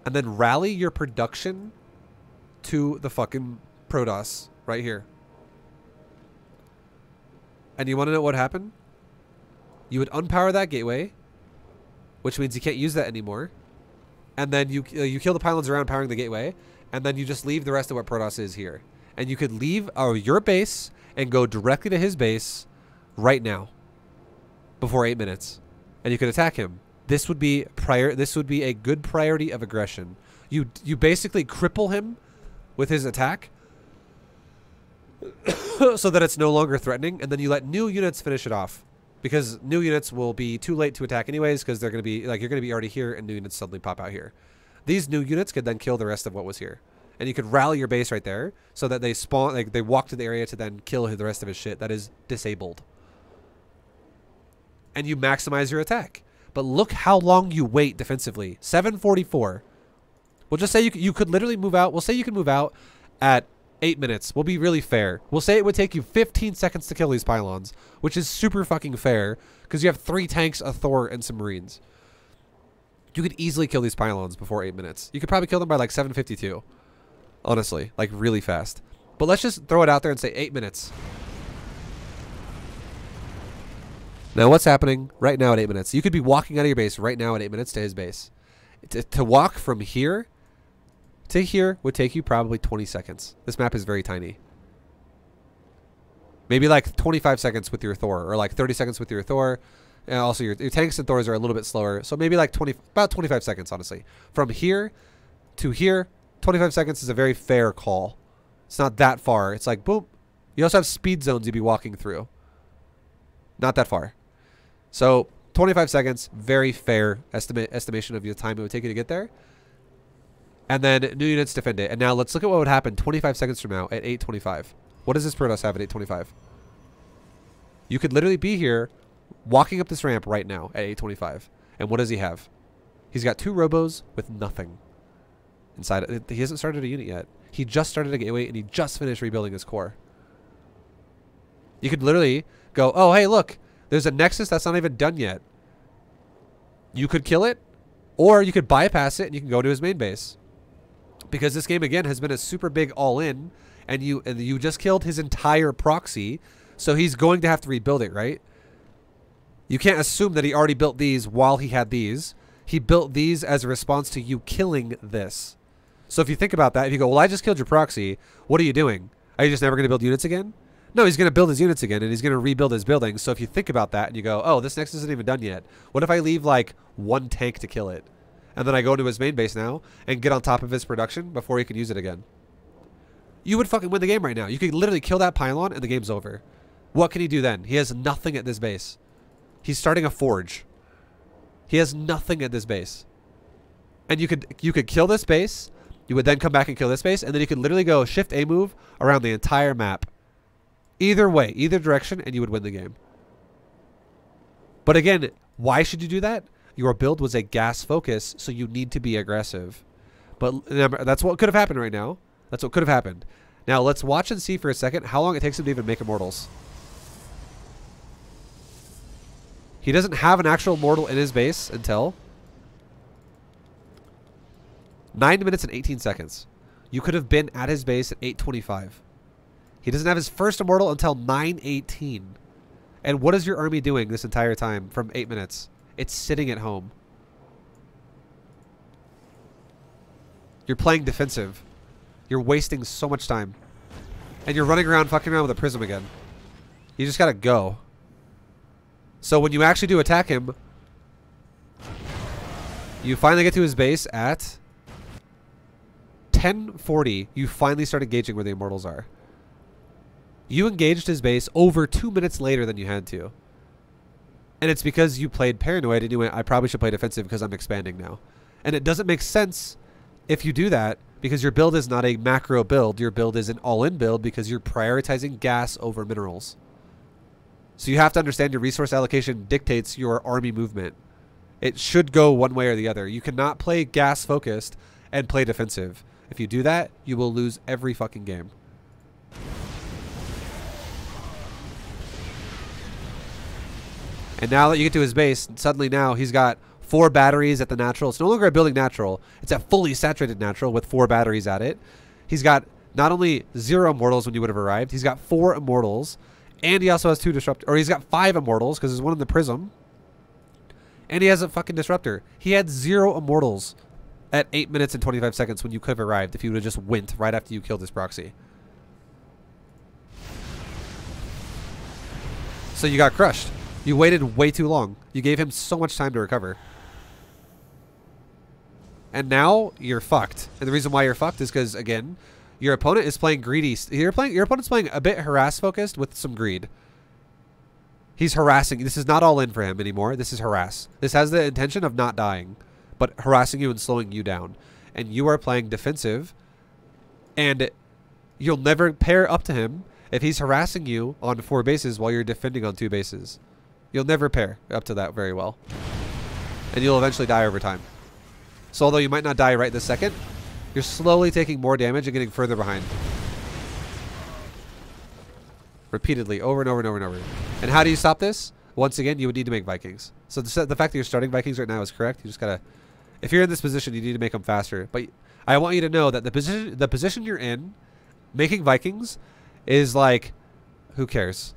And then rally your production to the fucking Protoss right here. And you want to know what happened? You would unpower that gateway, which means you can't use that anymore. And then you kill the pylons around powering the gateway, and then you just leave the rest of what Protoss is here. And you could leave your base and go directly to his base right now before 8 minutes. And you could attack him. This would be a good priority of aggression. You basically cripple him with his attack so that it's no longer threatening, and then you let new units finish it off. Because new units will be too late to attack anyways, because they're going to be, like, you're going to be already here, and new units suddenly pop out here. These new units could then kill the rest of what was here. And you could rally your base right there, so that they spawn, like, they walk to the area to then kill the rest of his shit that is disabled. And you maximize your attack. But look how long you wait defensively. 744. We'll just say you could literally move out. We'll say you can move out at 8 minutes. We'll be really fair. We'll say it would take you 15 seconds to kill these pylons, which is super fucking fair because you have 3 tanks, a Thor, and some Marines. You could easily kill these pylons before 8 minutes. You could probably kill them by like 7:52. Honestly, like really fast. But let's just throw it out there and say 8 minutes. Now what's happening right now at 8 minutes? You could be walking out of your base right now at 8 minutes to his base. To walk from here to here would take you probably 20 seconds. This map is very tiny. Maybe like 25 seconds with your Thor, or like 30 seconds with your Thor. And also your tanks and Thors are a little bit slower. So maybe like about 25 seconds, honestly. From here to here, 25 seconds is a very fair call. It's not that far. It's like, boom. You also have speed zones you'd be walking through. Not that far. So 25 seconds, very fair estimation of the time it would take you to get there. And then new units defend it. And now let's look at what would happen 25 seconds from now at 8:25. What does this Protoss have at 8:25? You could literally be here walking up this ramp right now at 8:25. And what does he have? He's got 2 Robos with nothing inside it. He hasn't started a unit yet. He just started a gateway and he just finished rebuilding his core. You could literally go, oh, hey, look, there's a Nexus that's not even done yet. You could kill it, or you could bypass it and you can go to his main base. Because this game, again, has been a super big all-in, and you just killed his entire proxy, so he's going to have to rebuild it, right? You can't assume that he already built these while he had these. He built these as a response to you killing this. So if you think about that, if you go, well, I just killed your proxy, what are you doing? Are you just never going to build units again? No, he's going to build his units again, and he's going to rebuild his buildings. So if you think about that and you go, oh, this Nexus isn't even done yet. What if I leave, like, 1 tank to kill it? And then I go into his main base now and get on top of his production before he can use it again. You would fucking win the game right now. You could literally kill that pylon and the game's over. What can he do then? He has nothing at this base. He's starting a forge. He has nothing at this base. And you could kill this base. You would then come back and kill this base. And then you could literally go shift A move around the entire map. Either way, either direction, and you would win the game. But again, why should you do that? Your build was a gas focus, so you need to be aggressive. But remember, that's what could have happened right now. That's what could have happened. Now, let's watch and see for a second how long it takes him to even make immortals. He doesn't have an actual mortal in his base until 9 minutes and 18 seconds. You could have been at his base at 8:25. He doesn't have his first immortal until 9:18. And what is your army doing this entire time from 8 minutes? It's sitting at home. You're playing defensive. You're wasting so much time. And you're running around fucking around with a prism again. You just gotta go. So when you actually do attack him, you finally get to his base at 10:40. You finally start engaging where the immortals are. You engaged his base over 2 minutes later than you had to. And it's because you played paranoid and you went, I probably should play defensive because I'm expanding now. And it doesn't make sense if you do that because your build is not a macro build. Your build is an all-in build because you're prioritizing gas over minerals. So you have to understand your resource allocation dictates your army movement. It should go one way or the other. You cannot play gas focused and play defensive. If you do that, you will lose every fucking game. And now that you get to his base, suddenly now he's got 4 batteries at the natural. It's no longer a building natural. It's a fully saturated natural with 4 batteries at it. He's got not only 0 immortals when you would have arrived, he's got 4 immortals. And he also has 2 disruptors. Or he's got 5 immortals because there's 1 in the prism. And he has a fucking disruptor. He had 0 immortals at 8 minutes and 25 seconds when you could have arrived if you would have just went right after you killed this proxy. So you got crushed. You waited way too long. You gave him so much time to recover. And now you're fucked. And the reason why you're fucked is because, again, your opponent is playing greedy. Your opponent's playing a bit harass focused with some greed. He's harassing. This is not all in for him anymore. This is harass. This has the intention of not dying, but harassing you and slowing you down. And you are playing defensive, and you'll never pair up to him if he's harassing you on 4 bases while you're defending on 2 bases. You'll never pair up to that very well. And you'll eventually die over time. So although you might not die right this second, you're slowly taking more damage and getting further behind. Repeatedly, over and over and over and over. And how do you stop this? Once again, you would need to make Vikings. So the fact that you're starting Vikings right now is correct. You just gotta... If you're in this position, you need to make them faster. But I want you to know that the position you're in, making Vikings, is like... Who cares?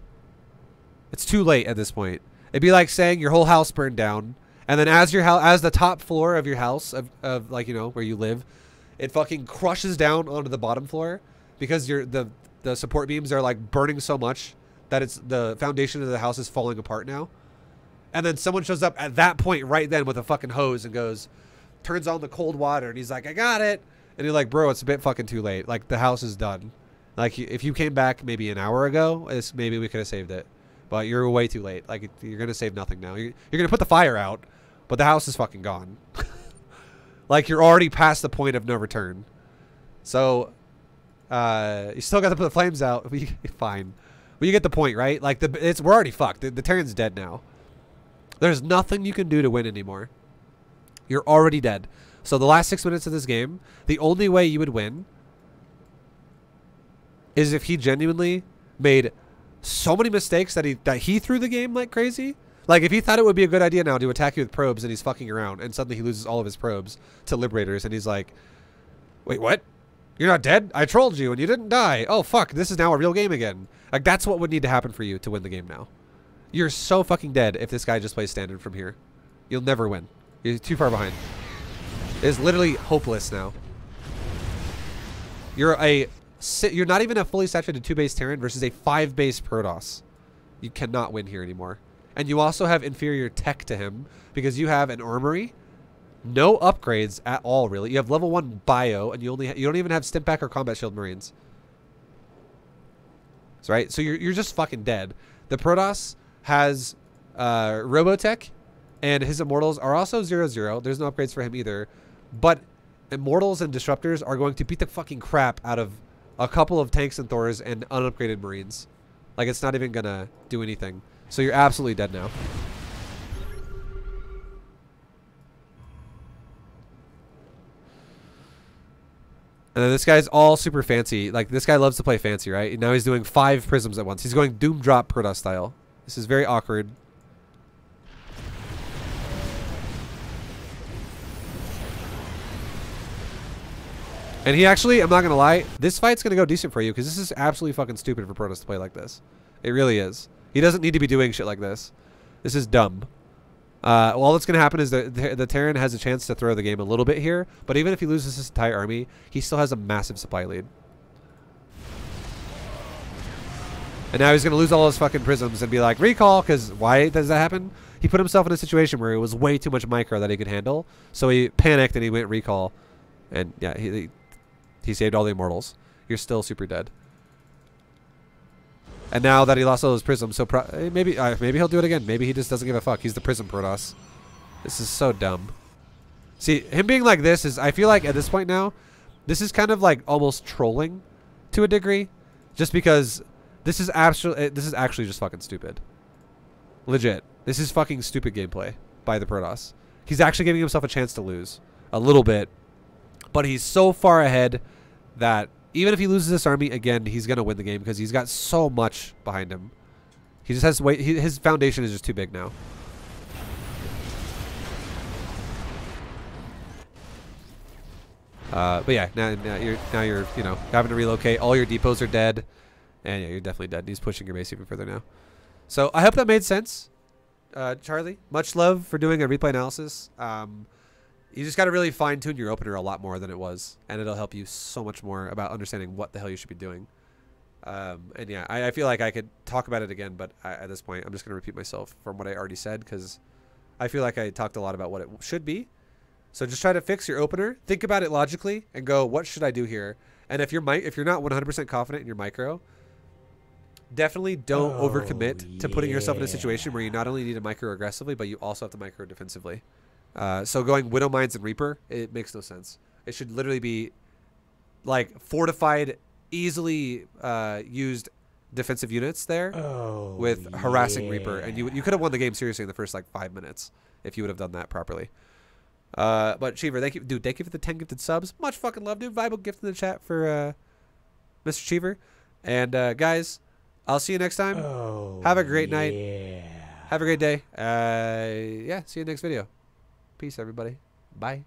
It's too late at this point. It'd be like saying your whole house burned down, and then as the top floor of your house, of like, you know, where you live, it fucking crushes down onto the bottom floor because the support beams are like burning so much that it's the foundation of the house is falling apart now. And then someone shows up at that point right then with a fucking hose and turns on the cold water, and he's like, I got it. And you're like, bro, it's a bit fucking too late. Like, the house is done. Like, if you came back maybe an hour ago, maybe we could have saved it. But you're way too late. Like, you're going to save nothing now. You're going to put the fire out, but the house is fucking gone. Like, you're already past the point of no return. So, you still got to put the flames out. Fine. But you get the point, right? Like, we're already fucked. The Terran's dead now. There's nothing you can do to win anymore. You're already dead. So the last 6 minutes of this game, the only way you would win is if he genuinely made so many mistakes that he threw the game like crazy. Like, if he thought it would be a good idea now to attack you with probes and he's fucking around, and suddenly he loses all of his probes to Liberators, and he's like, wait, what? You're not dead? I trolled you and you didn't die. Oh, fuck. This is now a real game again. Like, that's what would need to happen for you to win the game now. You're so fucking dead if this guy just plays standard from here. You'll never win. You're too far behind. It's literally hopeless now. You're not even a fully saturated 2-base Terran versus a 5-base Protoss. You cannot win here anymore. And you also have inferior tech to him because you have an armory, no upgrades at all, really. You have level 1 bio, and you don't even have Stimpack or Combat Shield Marines. That's right. So you're just fucking dead. The Protoss has Robotech, and his Immortals are also 0/0. There's no upgrades for him either. But Immortals and Disruptors are going to beat the fucking crap out of a couple of tanks and Thors and unupgraded Marines. Like, it's not even gonna do anything. So you're absolutely dead now. And then this guy's all super fancy. Like, this guy loves to play fancy, right? And now he's doing 5 prisms at once. He's going Doom Drop Protoss style. This is very awkward. And he actually, I'm not going to lie, this fight's going to go decent for you because this is absolutely fucking stupid for Protoss to play like this. It really is. He doesn't need to be doing shit like this. This is dumb. All that's going to happen is that the Terran has a chance to throw the game a little bit here, but even if he loses his entire army, he still has a massive supply lead. And now he's going to lose all his fucking prisms and be like, recall, because why does that happen? He put himself in a situation where it was way too much micro that he could handle, so he panicked and he went recall. And yeah, he saved all the immortals. You're still super dead. And now that he lost all those prisms, so maybe he'll do it again. Maybe he just doesn't give a fuck. He's the prism Protoss. This is so dumb. See, him being like this is, I feel like at this point now, this is kind of like almost trolling to a degree, just because this is actually just fucking stupid. Legit. This is fucking stupid gameplay by the Protoss. He's actually giving himself a chance to lose a little bit, but he's so far ahead that even if he loses this army again, he's gonna win the game because he's got so much behind him. He just has to wait. His foundation is just too big now. But yeah, now you're you know, having to relocate. All your depots are dead, and yeah, you're definitely dead. He's pushing your base even further now. So I hope that made sense, Charlie. Much love for doing a replay analysis. You just got to really fine-tune your opener a lot more than it was, and it'll help you so much more about understanding what the hell you should be doing. And yeah, I feel like I could talk about it again, but at this point, I'm just going to repeat myself from what I already said because I feel like I talked a lot about what it should be. So just try to fix your opener, think about it logically, and go, what should I do here? And if you're not 100% confident in your micro, definitely don't overcommit to putting yourself in a situation where you not only need to micro aggressively, but you also have to micro defensively. So going Widow Mines and Reaper, it makes no sense. It should literally be like fortified, easily used defensive units there with harassing Reaper, and you could have won the game seriously in the first like 5 minutes if you would have done that properly. But Cheever, thank you, dude. Thank you for the 10 gifted subs. Much fucking love, dude. Vibe gift in the chat for Mr. Cheever. And guys, I'll see you next time. Have a great night. Have a great day. Yeah, see you next video. Peace, everybody. Bye.